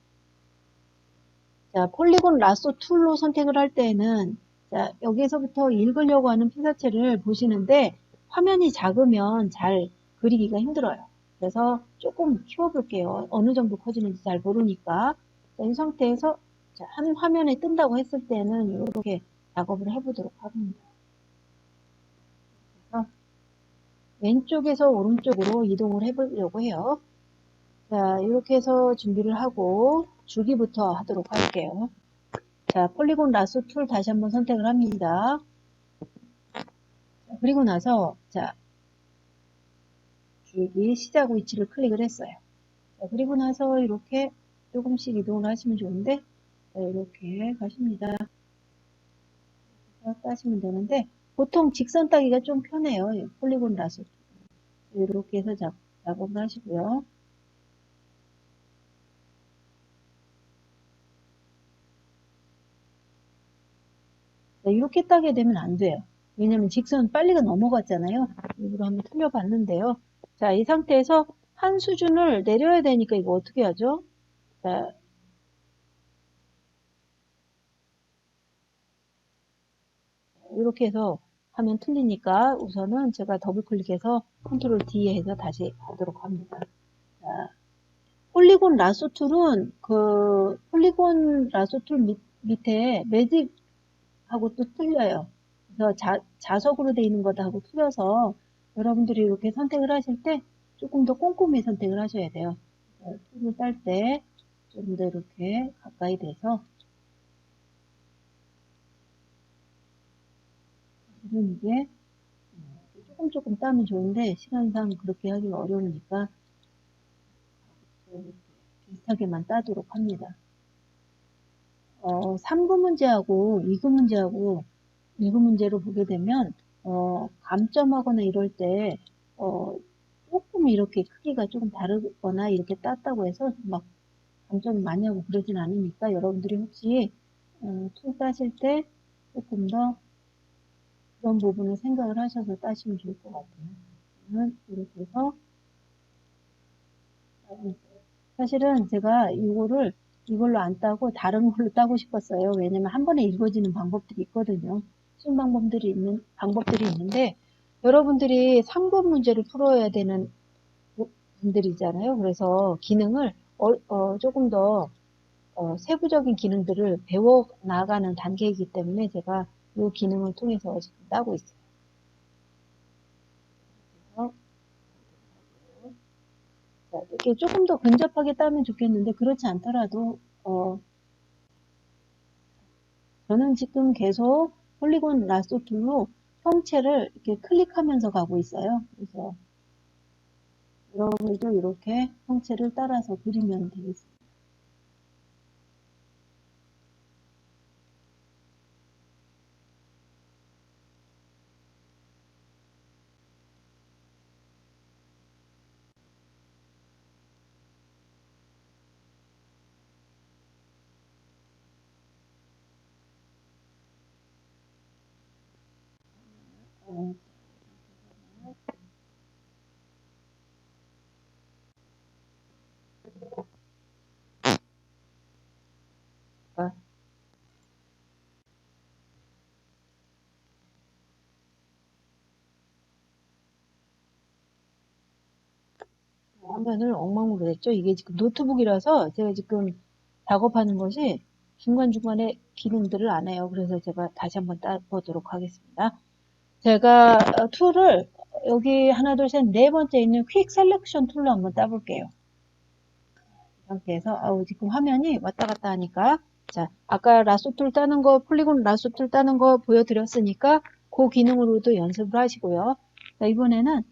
[SPEAKER 1] 자, 폴리곤 라쏘 툴로 선택을 할 때에는 자, 여기에서부터 읽으려고 하는 피사체를 보시는데 화면이 작으면 잘 그리기가 힘들어요. 그래서 조금 키워볼게요. 어느 정도 커지는지 잘 모르니까. 자, 이 상태에서 자, 한 화면에 뜬다고 했을 때는 이렇게 작업을 해보도록 합니다. 그래서 왼쪽에서 오른쪽으로 이동을 해보려고 해요. 자, 이렇게 해서 준비를 하고 주기부터 하도록 할게요. 자, 폴리곤 라sso 툴 다시 한번 선택을 합니다. 그리고 나서 자, 줄기 시작 위치를 클릭을 했어요. 자, 그리고 나서 이렇게 조금씩 이동을 하시면 좋은데 자, 이렇게 가십니다. 따시면 되는데 보통 직선 따기가 좀 편해요. 폴리곤 라sso 이렇게 해서 작업을 하시고요. 자, 이렇게 따게 되면 안 돼요. 왜냐면 직선 빨리가 넘어갔잖아요. 일부러 한번 틀려봤는데요. 자, 이 상태에서 한 수준을 내려야 되니까 이거 어떻게 하죠? 자, 이렇게 해서 하면 틀리니까 우선은 제가 더블 클릭해서 컨트롤 D에 해서 다시 하도록 합니다. 자, 폴리곤 라sso 툴은 그 폴리곤 라sso 툴 밑에 매직하고 또 틀려요. 그래서 자석으로 되어 있는 것하고 틀려서 여러분들이 이렇게 선택을 하실 때 조금 더 꼼꼼히 선택을 하셔야 돼요. 툴을 딸 때 좀 더 이렇게 가까이 돼서 지금 이게 조금 따면 좋은데 시간상 그렇게 하기가 어려우니까 비슷하게만 따도록 합니다. 3구 문제하고 2구 문제하고 2구 문제로 보게 되면 감점하거나 이럴 때 조금 이렇게 크기가 조금 다르거나 이렇게 땄다고 해서 막 감점을 많이 하고 그러진 않으니까 여러분들이 혹시 툴 따실 때 조금 더 그런 부분을 생각을 하셔서 따시면 좋을 것 같아요. 이렇게 해서 사실은 제가 이걸로 안 따고 다른 걸로 따고 싶었어요. 왜냐면 한 번에 읽어지는 방법들이 있거든요. 쉬운 방법들이 있는데 여러분들이 3번 문제를 풀어야 되는 분들이잖아요. 그래서 기능을 조금 더 세부적인 기능들을 배워 나가는 단계이기 때문에 제가 이 기능을 통해서 지금 따고 있어요. 그래서 이렇게 조금 더 근접하게 따면 좋겠는데 그렇지 않더라도 저는 지금 계속 폴리곤 라sso 툴로 형체를 이렇게 클릭하면서 가고 있어요. 그래서 여러분들도 이렇게 형체를 따라서 그리면 되겠습니다. 어, 아, 화면을 엉망으로 냈죠. 이게 지금 노트북이라서 제가 지금 작업하는 것이 중간중간에 기능들을 안 해요. 그래서 제가 다시 한번 따보도록 하겠습니다. 제가 툴을 여기 하나, 둘, 셋, 네 번째 있는 퀵 셀렉션 툴로 한번 따볼게요. 이 상태에서 지금 화면이 왔다 갔다 하니까 자, 아까 라sso 툴 따는 거, 폴리곤 라sso 툴 따는 거 보여드렸으니까 그 기능으로도 연습을 하시고요. 자, 이번에는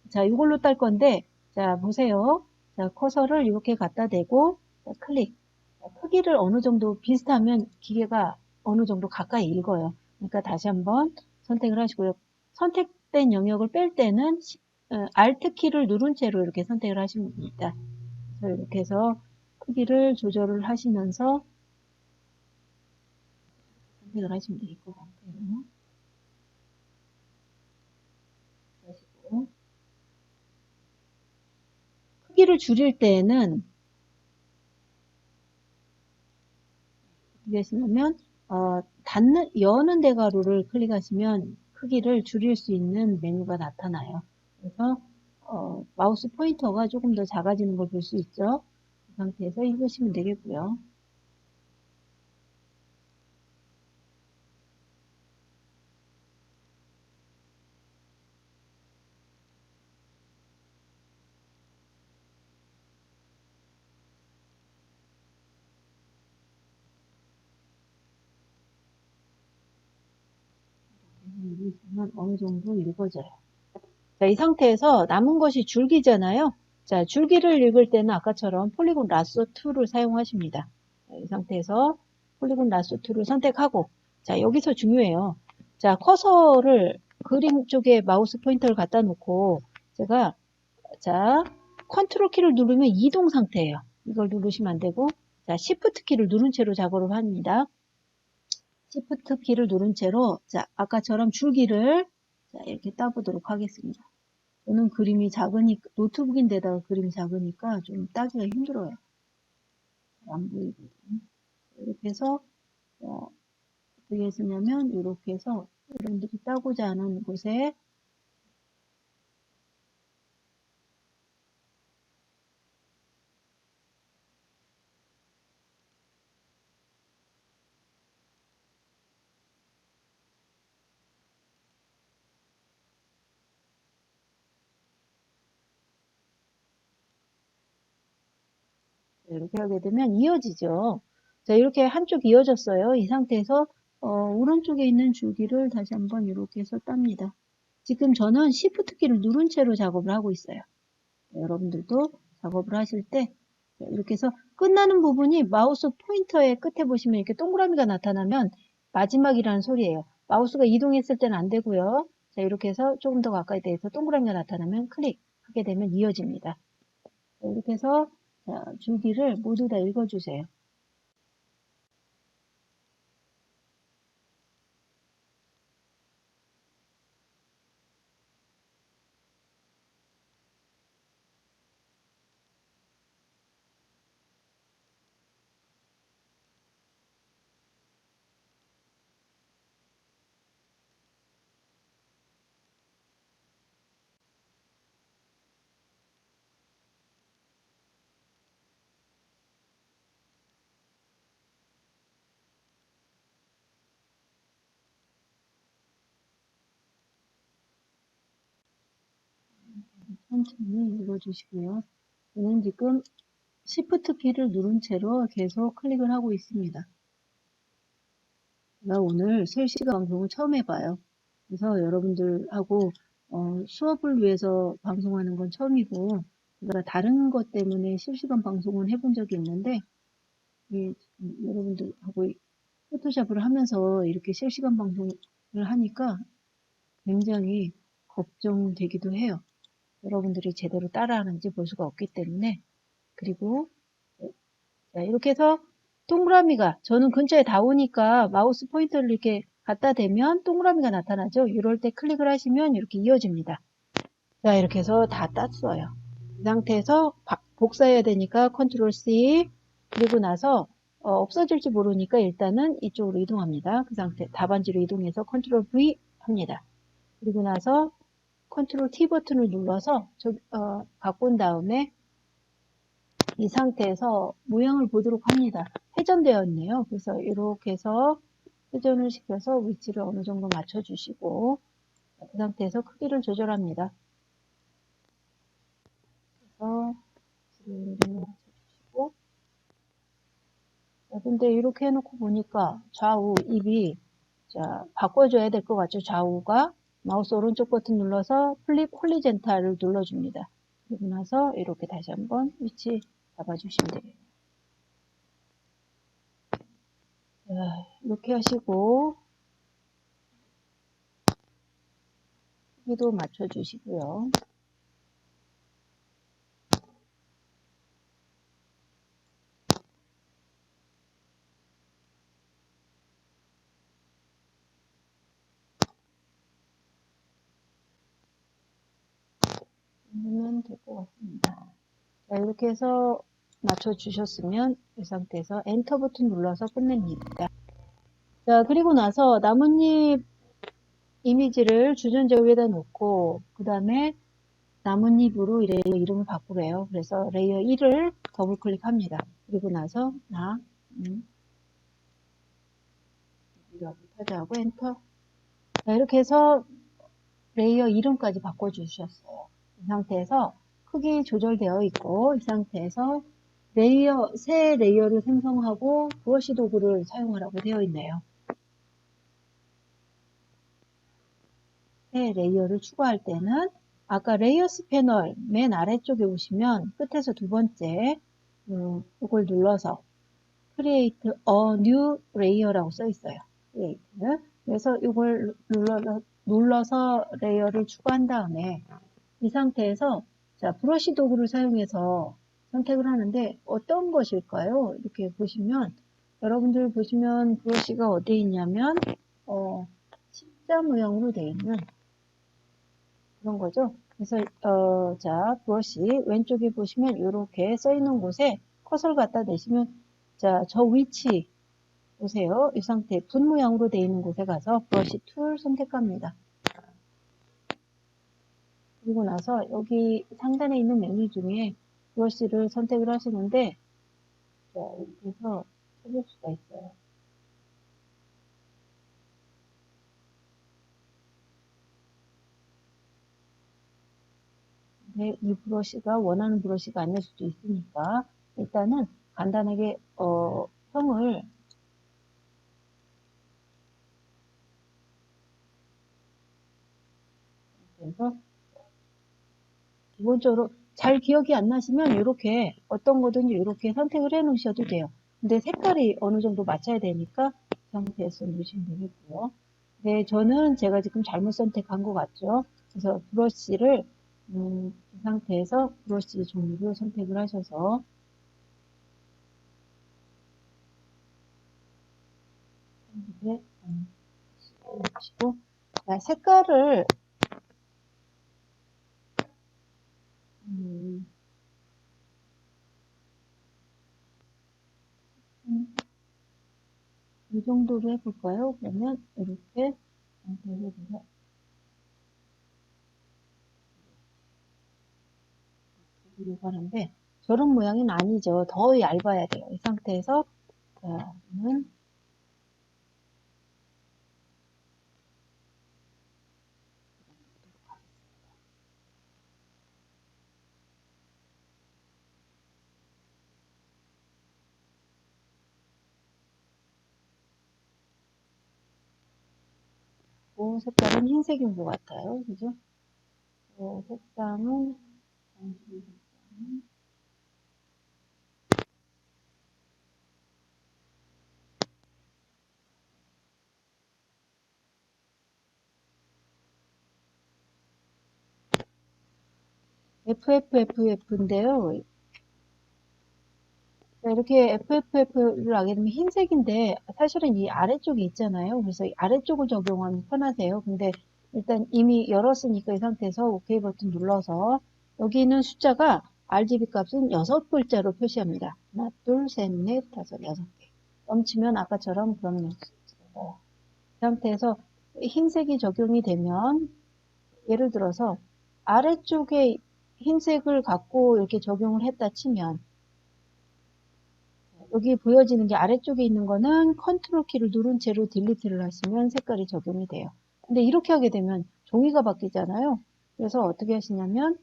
[SPEAKER 1] 자, 이걸로 딸 건데 자, 보세요. 자, 커서를 이렇게 갖다 대고 자, 클릭. 자, 크기를 어느 정도 비슷하면 기계가 어느 정도 가까이 읽어요. 그러니까 다시 한번 선택을 하시고요. 선택된 영역을 뺄 때는 Alt 키를 누른 채로 이렇게 선택을 하시면 됩니다. 그래서 이렇게 해서 크기를 조절을 하시면서 선택을 하시면 될 것 같아요. 그러시고 크기를 줄일 때에는 어떻게 하시냐면 여는 대괄호를 클릭하시면 크기를 줄일 수 있는 메뉴가 나타나요. 그래서 마우스 포인터가 조금 더 작아지는 걸 볼 수 있죠. 이 상태에서 읽으시면 되겠고요. 어느 정도 읽어져요. 자, 이 상태에서 남은 것이 줄기잖아요. 자, 줄기를 읽을 때는 아까처럼 폴리곤 라쏘 2를 사용하십니다. 자, 이 상태에서 폴리곤 라쏘 2를 선택하고, 자, 여기서 중요해요. 자, 커서를 그림 쪽에 마우스 포인터를 갖다 놓고, 제가, 자, 컨트롤 키를 누르면 이동 상태예요. 이걸 누르시면 안 되고, 자, 시프트 키를 누른 채로 작업을 합니다. 시프트 키를 누른 채로, 자, 아까처럼 줄기를, 자, 이렇게 따보도록 하겠습니다. 저는 그림이 작으니까, 노트북인데다가 그림이 작으니까 좀 따기가 힘들어요. 안 보이거든요. 이렇게 해서, 어떻게 했으냐면, 이렇게 해서, 여러분들이 따고자 하는 곳에, 이렇게 하게 되면 이어지죠. 자, 이렇게 한쪽 이어졌어요. 이 상태에서, 오른쪽에 있는 줄기를 다시 한번 이렇게 해서 땁니다. 지금 저는 Shift 키를 누른 채로 작업을 하고 있어요. 여러분들도 작업을 하실 때 이렇게 해서 끝나는 부분이 마우스 포인터의 끝에 보시면 이렇게 동그라미가 나타나면 마지막이라는 소리예요. 마우스가 이동했을 때는 안 되고요. 자, 이렇게 해서 조금 더 가까이 대해서 동그라미가 나타나면 클릭하게 되면 이어집니다. 자, 이렇게 해서 자, 줄기를 모두 다 읽어주세요. 천천히 읽어주시고요. 저는 지금 Shift 키를 누른 채로 계속 클릭을 하고 있습니다. 제가 오늘 실시간 방송을 처음 해봐요. 그래서 여러분들하고 수업을 위해서 방송하는 건 처음이고, 제가 다른 것 때문에 실시간 방송을 해본 적이 있는데, 여러분들하고 포토샵을 하면서 이렇게 실시간 방송을 하니까 굉장히 걱정되기도 해요. 여러분들이 제대로 따라하는지 볼 수가 없기 때문에. 그리고 자, 이렇게 해서 동그라미가 저는 근처에 다 오니까 마우스 포인터를 이렇게 갖다 대면 동그라미가 나타나죠. 이럴 때 클릭을 하시면 이렇게 이어집니다. 자, 이렇게 해서 다 땄어요. 이 상태에서 복사해야 되니까 컨트롤 C 그리고 나서 없어질지 모르니까 일단은 이쪽으로 이동합니다. 그 상태 답안지로 이동해서 컨트롤 V 합니다. 그리고 나서 컨트롤 T 버튼을 눌러서 바꾼 다음에 이 상태에서 모양을 보도록 합니다. 회전되어 있네요. 그래서 이렇게 해서 회전을 시켜서 위치를 어느 정도 맞춰주시고 그 상태에서 크기를 조절합니다. 그래서 지름을 맞춰주시고 근데 이렇게 해놓고 보니까 좌우 입이 자 바꿔줘야 될 것 같죠. 좌우가 마우스 오른쪽 버튼 눌러서 플립 홀리젠탈을 눌러줍니다. 그리고 나서 이렇게 다시 한번 위치 잡아주시면 돼요. 이렇게 하시고 크기도 맞춰주시고요. 하면 될 것 같습니다. 자, 이렇게 해서 맞춰주셨으면 이 상태에서 엔터 버튼 눌러서 끝냅니다. 자, 그리고 나서 나뭇잎 이미지를 주전자 위에다 놓고 그 다음에 나뭇잎으로 레이어 이름을 바꾸래요. 그래서 레이어 1을 더블 클릭합니다. 그리고 나서 타자하고 엔터. 자, 이렇게 해서 레이어 이름까지 바꿔주셨어요. 이 상태에서 크기 조절되어 있고 이 상태에서 새 레이어를 생성하고 브러쉬 도구를 사용하라고 되어 있네요. 새 레이어를 추가할 때는 아까 레이어스 패널 맨 아래쪽에 보시면 끝에서 두 번째 이걸 눌러서 create a new layer라고 써 있어요. create. 그래서 이걸 눌러서 레이어를 추가한 다음에 이 상태에서 자 브러쉬 도구를 사용해서 선택을 하는데 어떤 것일까요? 이렇게 보시면 여러분들 보시면 브러쉬가 어디에 있냐면 십자 모양으로 되어 있는 그런 거죠. 그래서 자 브러쉬 왼쪽에 보시면 이렇게 써 있는 곳에 커서를 갖다 대시면 자 저 위치 보세요. 이 상태 분 모양으로 되어 있는 곳에 가서 브러쉬 툴 선택합니다. 그리고 나서 여기 상단에 있는 메뉴 중에 브러쉬를 선택을 하시는데 자 이렇게 해서 해볼 수가 있어요. 근데 이 브러쉬가 원하는 브러쉬가 아닐 수도 있으니까 일단은 간단하게 형을 그래서 기본적으로 잘 기억이 안 나시면 이렇게 어떤 거든지 이렇게 선택을 해 놓으셔도 돼요. 근데 색깔이 어느 정도 맞춰야 되니까 이 상태에서 누르시면 되겠고요. 네, 저는 제가 지금 잘못 선택한 것 같죠. 그래서 브러쉬를 이 상태에서 브러쉬 종류를 선택을 하셔서 이렇게 보시고 색깔을 이 정도로 해볼까요? 그러면 이렇게 상태로 해서 이려고 하는데 저런 모양은 아니죠. 더 얇아야 돼요. 이 상태에서 저는 색깔은 흰색인 것 같아요. 그죠? 색상은 FFFF인데요. 이렇게 FFF를 하게 되면 흰색인데 사실은 이 아래쪽이 있잖아요. 그래서 이 아래쪽을 적용하면 편하세요. 근데 일단 이미 열었으니까 이 상태에서 OK 버튼 눌러서 여기 있는 숫자가 RGB 값은 6글자로 표시합니다. 하나, 둘, 셋, 넷, 다섯, 6개. 넘치면 아까처럼 그러면 이 상태에서 흰색이 적용이 되면 예를 들어서 아래쪽에 흰색을 갖고 이렇게 적용을 했다 치면 여기 보여지는 게 아래쪽에 있는 거는 컨트롤 키를 누른 채로 딜리트를 하시면 색깔이 적용이 돼요. 근데 이렇게 하게 되면 종이가 바뀌잖아요. 그래서 어떻게 하시냐면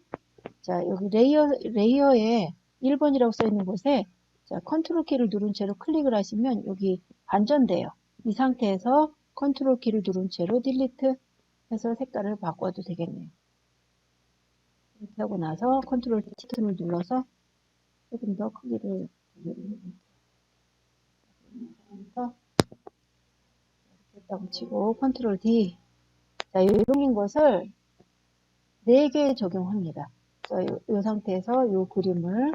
[SPEAKER 1] 자 여기 레이어에 1번이라고 써 있는 곳에 자 컨트롤 키를 누른 채로 클릭을 하시면 여기 반전돼요. 이 상태에서 컨트롤 키를 누른 채로 딜리트 해서 색깔을 바꿔도 되겠네요. 이렇게 하고 나서 컨트롤 T를 눌러서 조금 더 크기를 해서 됐다고 치고 컨트롤 D 자 이런 것을 4개 적용합니다. 이 상태에서 이 그림을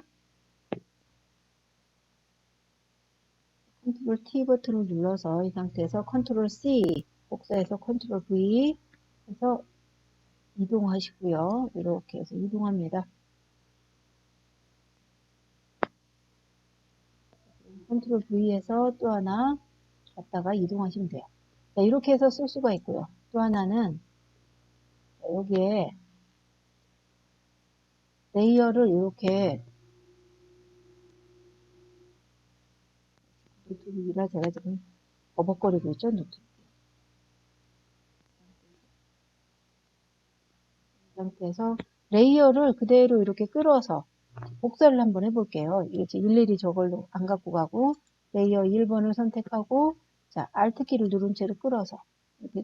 [SPEAKER 1] 컨트롤 T 버튼을 눌러서 이 상태에서 컨트롤 C 복사해서 컨트롤 V 해서 이동하시고요. 이렇게 해서 이동합니다. 컨트롤 V에서 또 하나 갖다가 이동하시면 돼요. 자, 이렇게 해서 쓸 수가 있고요. 또 하나는 여기에 레이어를 이렇게 노트북이라 제가 지금 버벅거리고 있죠. 노트북. 이 상태에서 레이어를 그대로 이렇게 끌어서 복사를 한번 해볼게요. 이제 일일이 저걸로 안 갖고 가고 레이어 1번을 선택하고 자 Alt키를 누른 채로 끌어서 이렇게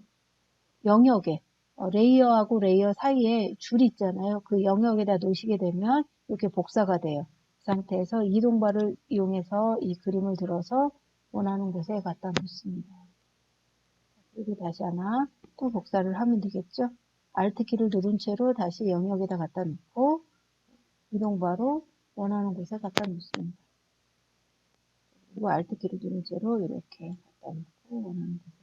[SPEAKER 1] 영역에 레이어하고 레이어 사이에 줄이 있잖아요. 그 영역에다 놓으시게 되면 이렇게 복사가 돼요. 그 상태에서 이동바를 이용해서 이 그림을 들어서 원하는 곳에 갖다 놓습니다. 그리고 다시 하나 또 복사를 하면 되겠죠. Alt키를 누른 채로 다시 영역에다 갖다 놓고 이동바로 원하는 곳에 갖다 놓습니다. 그리고 Alt키를 누른 채로 이렇게 갖다 놓고 원하는 곳에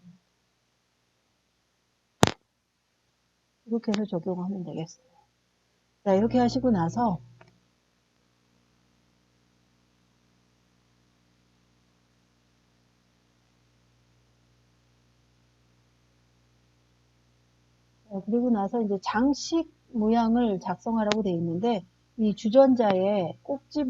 [SPEAKER 1] 이렇게 해서 적용하면 되겠어요. 자, 이렇게 하시고 나서 그리고 나서 이제 장식 모양을 작성하라고 되어 있는데 이 주전자의 꼭지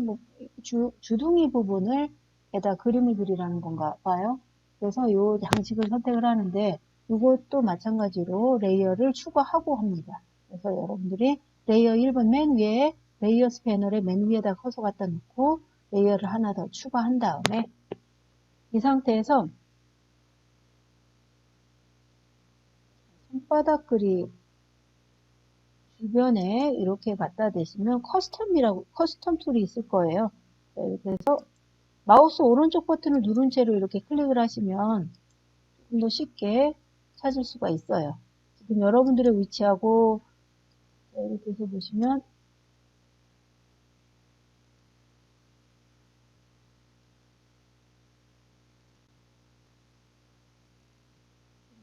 [SPEAKER 1] 주둥이 부분을 에다 그림을 그리라는 건가 봐요. 그래서 이 장식을 선택을 하는데 이것도 마찬가지로 레이어를 추가하고 합니다. 그래서 여러분들이 레이어 1번 맨 위에 레이어스 패널의 맨 위에다 커서 갖다 놓고 레이어를 하나 더 추가한 다음에 이 상태에서 손바닥 그리 주변에 이렇게 갖다 대시면 커스텀 툴이 있을 거예요. 이렇게 해서 마우스 오른쪽 버튼을 누른 채로 이렇게 클릭을 하시면 좀 더 쉽게 찾을 수가 있어요. 지금 여러분들의 위치하고 이렇게 해서 보시면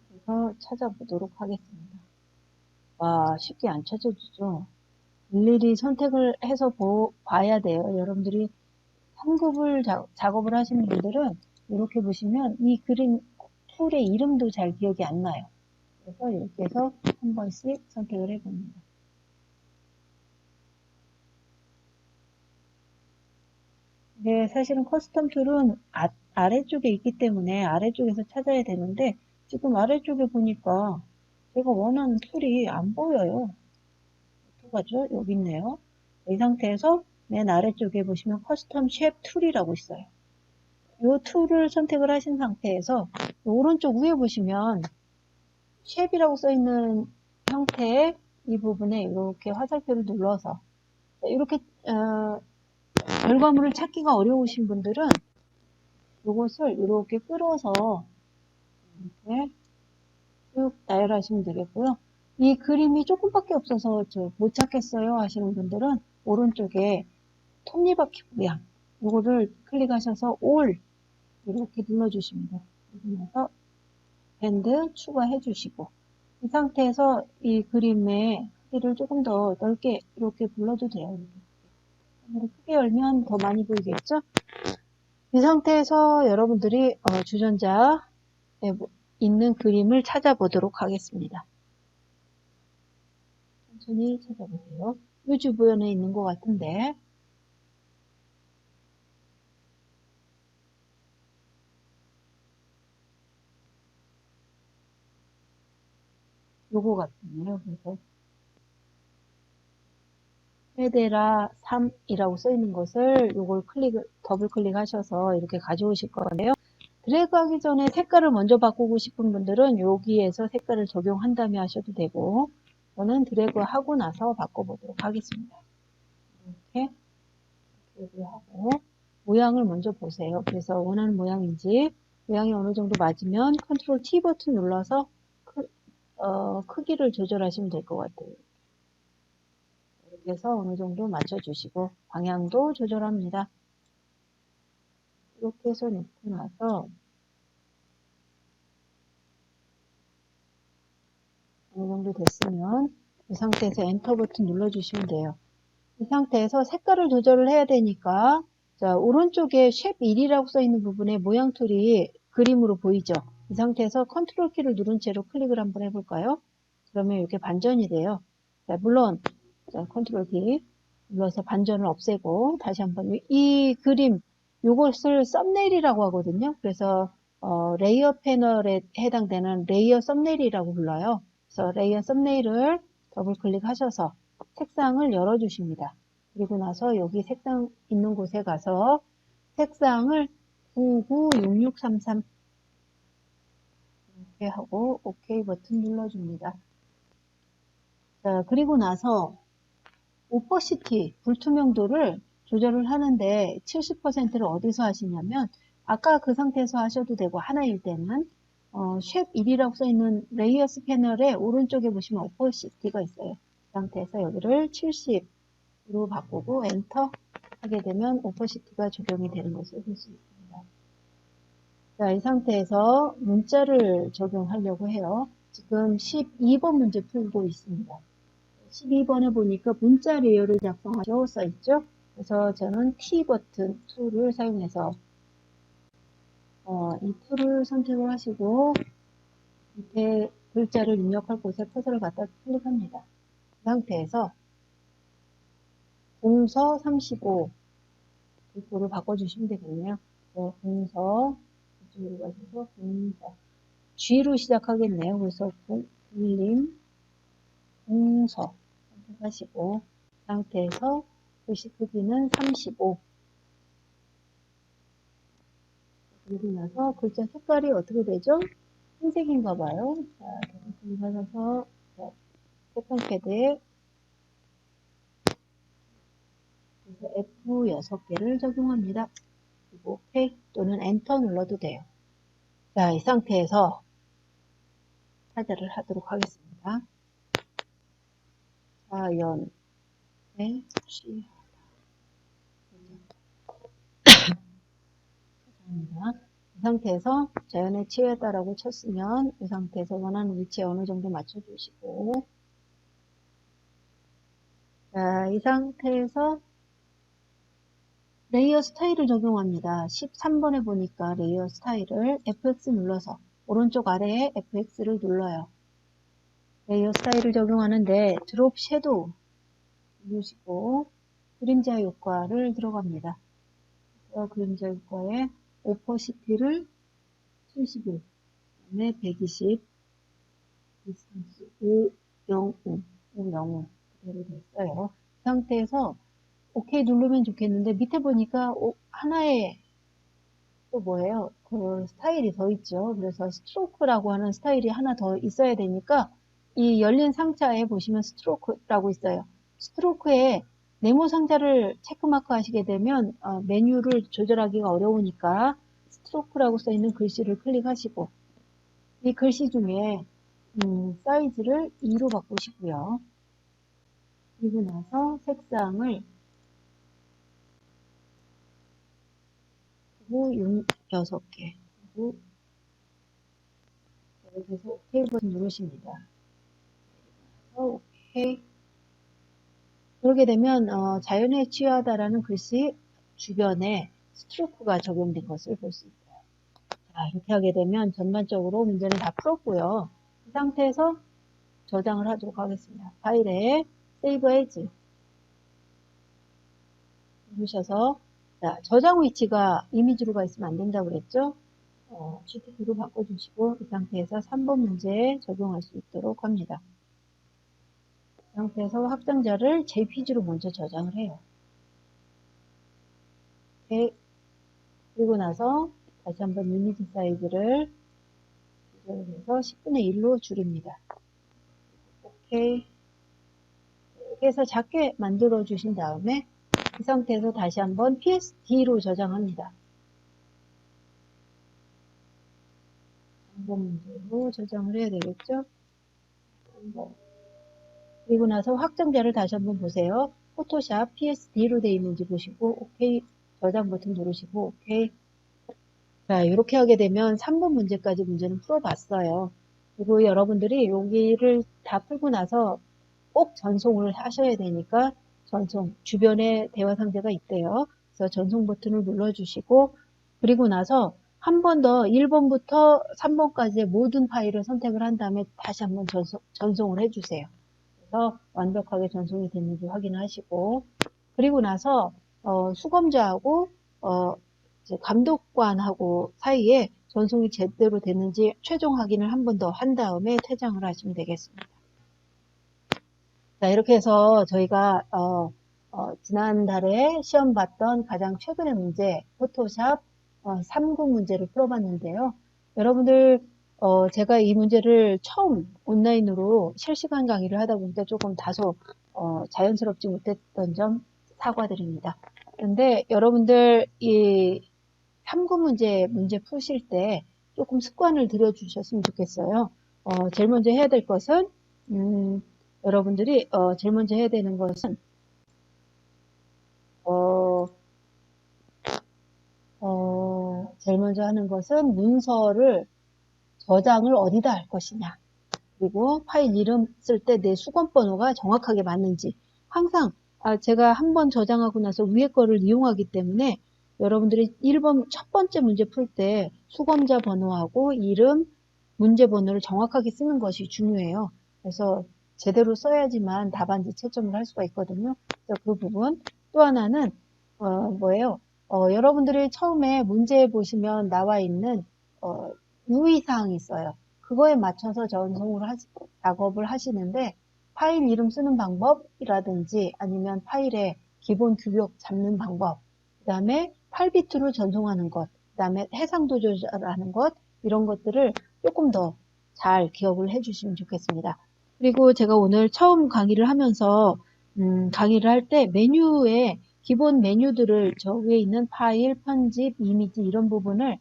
[SPEAKER 1] 그래서 찾아보도록 하겠습니다. 와, 쉽게 안 찾아지죠? 일일이 선택을 해서 봐야 돼요. 여러분들이 3급을 작업을 하시는 분들은 이렇게 보시면 이 그림 툴의 이름도 잘 기억이 안 나요. 그래서 이렇게 해서 한 번씩 선택을 해봅니다. 근데 사실은 커스텀 툴은 아래쪽에 있기 때문에 아래쪽에서 찾아야 되는데 지금 아래쪽에 보니까 제가 원하는 툴이 안 보여요. 어떡하죠? 여기 있네요. 이 상태에서 맨 아래쪽에 보시면 커스텀 쉐입 툴이라고 있어요. 이 툴을 선택을 하신 상태에서 오른쪽 위에 보시면 쉐입이라고 써있는 형태의 이 부분에 이렇게 화살표를 눌러서 이렇게 결과물을 찾기가 어려우신 분들은 이것을 이렇게 끌어서 이렇게 쭉 나열하시면 되겠고요. 이 그림이 조금밖에 없어서 못 찾겠어요 하시는 분들은 오른쪽에 톱니바퀴 모양 이거를 클릭하셔서 All 이렇게 눌러주십니다. 그러면서 밴드 추가해 주시고 이 상태에서 이 그림의 크기를 조금 더 넓게 이렇게 불러도 돼요. 이렇게 크게 열면 더 많이 보이겠죠? 이 상태에서 여러분들이 주전자에 있는 그림을 찾아보도록 하겠습니다. 천천히 찾아보세요. 이 주변에 있는 것 같은데 요거 같네요. 그래서 페데라 3이라고 써 있는 것을 요걸 더블 클릭하셔서 이렇게 가져오실 건데요. 드래그하기 전에 색깔을 먼저 바꾸고 싶은 분들은 여기에서 색깔을 적용한 다음에 하셔도 되고 저는 드래그하고 나서 바꿔보도록 하겠습니다. 이렇게 드래그하고 모양을 먼저 보세요. 그래서 원하는 모양인지 모양이 어느 정도 맞으면 컨트롤 T 버튼 눌러서 크기를 조절하시면 될 것 같아요. 이렇게 해서 어느 정도 맞춰주시고 방향도 조절합니다. 이렇게 해서 놓고 나서 어느 정도 됐으면 이 상태에서 엔터 버튼 눌러주시면 돼요. 이 상태에서 색깔을 조절을 해야 되니까 자 오른쪽에 쉐입 1이라고 써 있는 부분에 모양 툴이 그림으로 보이죠. 이 상태에서 컨트롤 키를 누른 채로 클릭을 한번 해볼까요? 그러면 이렇게 반전이 돼요. 자, 물론 자, 컨트롤 키 눌러서 반전을 없애고 다시 한번 이 그림 이것을 썸네일이라고 하거든요. 그래서 레이어 패널에 해당되는 레이어 썸네일이라고 불러요. 그래서 레이어 썸네일을 더블 클릭하셔서 색상을 열어주십니다. 그리고 나서 여기 색상 있는 곳에 가서 색상을 996633 이렇게 하고 OK 버튼 눌러줍니다. 자, 그리고 나서 오퍼시티, 불투명도를 조절을 하는데 70%를 어디서 하시냐면 아까 그 상태에서 하셔도 되고 하나일 때는 쉐입 1이라고 써있는 레이어스 패널의 오른쪽에 보시면 오퍼시티가 있어요. 그 상태에서 여기를 70으로 바꾸고 엔터 하게 되면 오퍼시티가 적용이 되는 것을 볼 수 있습니다. 자, 이 상태에서 문자를 적용하려고 해요. 지금 12번 문제 풀고 있습니다. 12번에 보니까 문자 레이어를 작성하셔 써있죠. 그래서 저는 T 버튼 툴을 사용해서 이 툴을 선택을 하시고 밑에 글자를 입력할 곳에 커서를 갖다 클릭합니다. 그 상태에서 공서 35 글꼴을 바꿔주시면 되겠네요. 공서 이쪽으로 가셔서 공서 G로 시작하겠네요. 그래서 불림 공서 선택하시고 그 상태에서 글씨 크기는 35 그리고 나서 글자 색깔이 어떻게 되죠? 흰색인가 봐요. 자, 계속 받아서 색깔 패드에 F 6개를 적용합니다. 그리고 OK 또는 엔터 눌러도 돼요. 자, 이 상태에서 사자를 하도록 하겠습니다. 자연의 취하다. 이 상태에서 자연의 취하다라고 쳤으면 이 상태에서 원하는 위치에 어느 정도 맞춰주시고 자, 이 상태에서 레이어 스타일을 적용합니다. 13번에 보니까 레이어 스타일을 FX 눌러서 오른쪽 아래에 FX를 눌러요. 레이어 스타일을 적용하는데 드롭 섀도우 누르시고 그림자 효과를 들어갑니다. 그림자 효과에 오퍼시티를 71, 그다음에 120, 디스턴스 505, 505 그대로 됐어요. 그 상태에서 OK 누르면 좋겠는데 밑에 보니까 하나의 또 뭐예요? 그 스타일이 더 있죠. 그래서 스트로크라고 하는 스타일이 하나 더 있어야 되니까 이 열린 상자에 보시면 스트로크라고 있어요. 스트로크에 네모 상자를 체크마크 하시게 되면 메뉴를 조절하기가 어려우니까 스트로크라고 써 있는 글씨를 클릭하시고 이 글씨 중에 사이즈를 2로 바꾸시고요. 그리고 나서 색상을 6개 그리고 이렇게 해서 OK 버튼 누르십니다. OK. 그렇게 되면 자연에 취하다라는 글씨 주변에 스트로크가 적용된 것을 볼 수 있어요. 자, 이렇게 하게 되면 전반적으로 문제는 다 풀었고요. 이 상태에서 저장을 하도록 하겠습니다. 파일에 Save As 누르셔서 자, 저장 위치가 이미지로 가 있으면 안 된다고 그랬죠? GTK로 바꿔주시고 이 상태에서 3번 문제에 적용할 수 있도록 합니다. 이 상태에서 확장자를 JPG로 먼저 저장을 해요. 이렇게 그리고 나서 다시 한번 이미지 사이즈를 조절해서 10분의 1로 줄입니다. 오케이. 이렇게 해서 작게 만들어 주신 다음에 이 상태에서 다시 한번 PSD로 저장합니다. 한번 문제로 저장을 해야 되겠죠? 그리고 나서 확장자를 다시 한번 보세요. 포토샵 PSD로 되어 있는지 보시고 OK 저장 버튼 누르시고 OK. 자, 이렇게 하게 되면 3번 문제까지 문제는 풀어봤어요. 그리고 여러분들이 여기를 다 풀고 나서 꼭 전송을 하셔야 되니까 전송, 주변에 대화 상자가 있대요. 그래서 전송 버튼을 눌러주시고 그리고 나서 한 번 더 1번부터 3번까지의 모든 파일을 선택을 한 다음에 다시 한번 전송을 해주세요. 그래서 완벽하게 전송이 됐는지 확인하시고 그리고 나서 수검자하고 감독관하고 사이에 전송이 제대로 됐는지 최종 확인을 한 번 더 한 다음에 퇴장을 하시면 되겠습니다. 자, 이렇게 해서 저희가 지난달에 시험 봤던 가장 최근의 문제 포토샵 3구 문제를 풀어봤는데요. 여러분들 제가 이 문제를 처음 온라인으로 실시간 강의를 하다 보니까 조금 다소 자연스럽지 못했던 점 사과드립니다. 그런데 여러분들 이 3구 문제 푸실 때 조금 습관을 들여주셨으면 좋겠어요. 제일 먼저 해야 될 것은 여러분들이 제일 먼저 해야 되는 것은 어, 제일 먼저 하는 것은 문서를 저장을 어디다 할 것이냐. 그리고 파일 이름 쓸 때 내 수건 번호가 정확하게 맞는지 항상 제가 한번 저장하고 나서 위에 거를 이용하기 때문에 여러분들이 1번 첫 번째 문제 풀 때 수검자 번호하고 이름, 문제 번호를 정확하게 쓰는 것이 중요해요. 그래서 제대로 써야지만 답안지 채점을 할 수가 있거든요. 그래서 그 부분 또 하나는 뭐예요? 여러분들이 처음에 문제 보시면 나와 있는 유의사항이 있어요. 그거에 맞춰서 작업을 하시는데 파일 이름 쓰는 방법이라든지 아니면 파일의 기본 규격 잡는 방법, 그 다음에 8비트로 전송하는 것, 그 다음에 해상도 조절하는 것, 이런 것들을 조금 더 잘 기억을 해주시면 좋겠습니다. 그리고 제가 오늘 처음 강의를 하면서 강의를 할 때 메뉴에 기본 메뉴들을 저 위에 있는 파일, 편집, 이미지 이런 부분을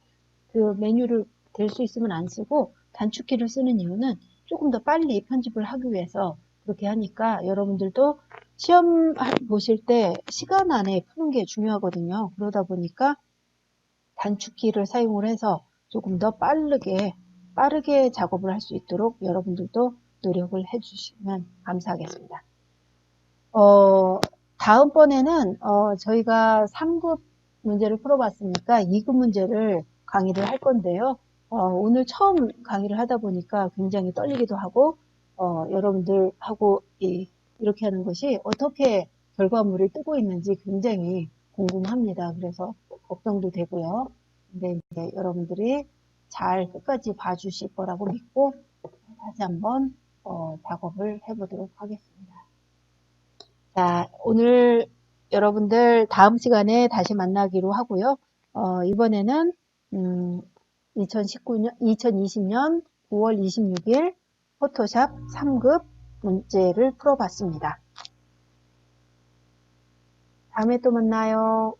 [SPEAKER 1] 그 메뉴를 될 수 있으면 안 쓰고 단축키를 쓰는 이유는 조금 더 빨리 편집을 하기 위해서 그렇게 하니까 여러분들도 시험 보실 때 시간 안에 푸는 게 중요하거든요. 그러다 보니까 단축키를 사용을 해서 조금 더 빠르게 작업을 할 수 있도록 여러분들도 노력을 해주시면 감사하겠습니다. 다음번에는 저희가 3급 문제를 풀어봤으니까 2급 문제를 강의를 할 건데요. 오늘 처음 강의를 하다 보니까 굉장히 떨리기도 하고 여러분들하고 이렇게 하는 것이 어떻게 결과물이 뜨고 있는지 굉장히 궁금합니다. 그래서 걱정도 되고요. 근데 이제 여러분들이 잘 끝까지 봐주실 거라고 믿고 다시 한번 작업을 해보도록 하겠습니다. 자, 오늘 여러분들 다음 시간에 다시 만나기로 하고요. 이번에는 2020년 9월 26일 포토샵 3급 문제를 풀어봤습니다. 다음에 또 만나요.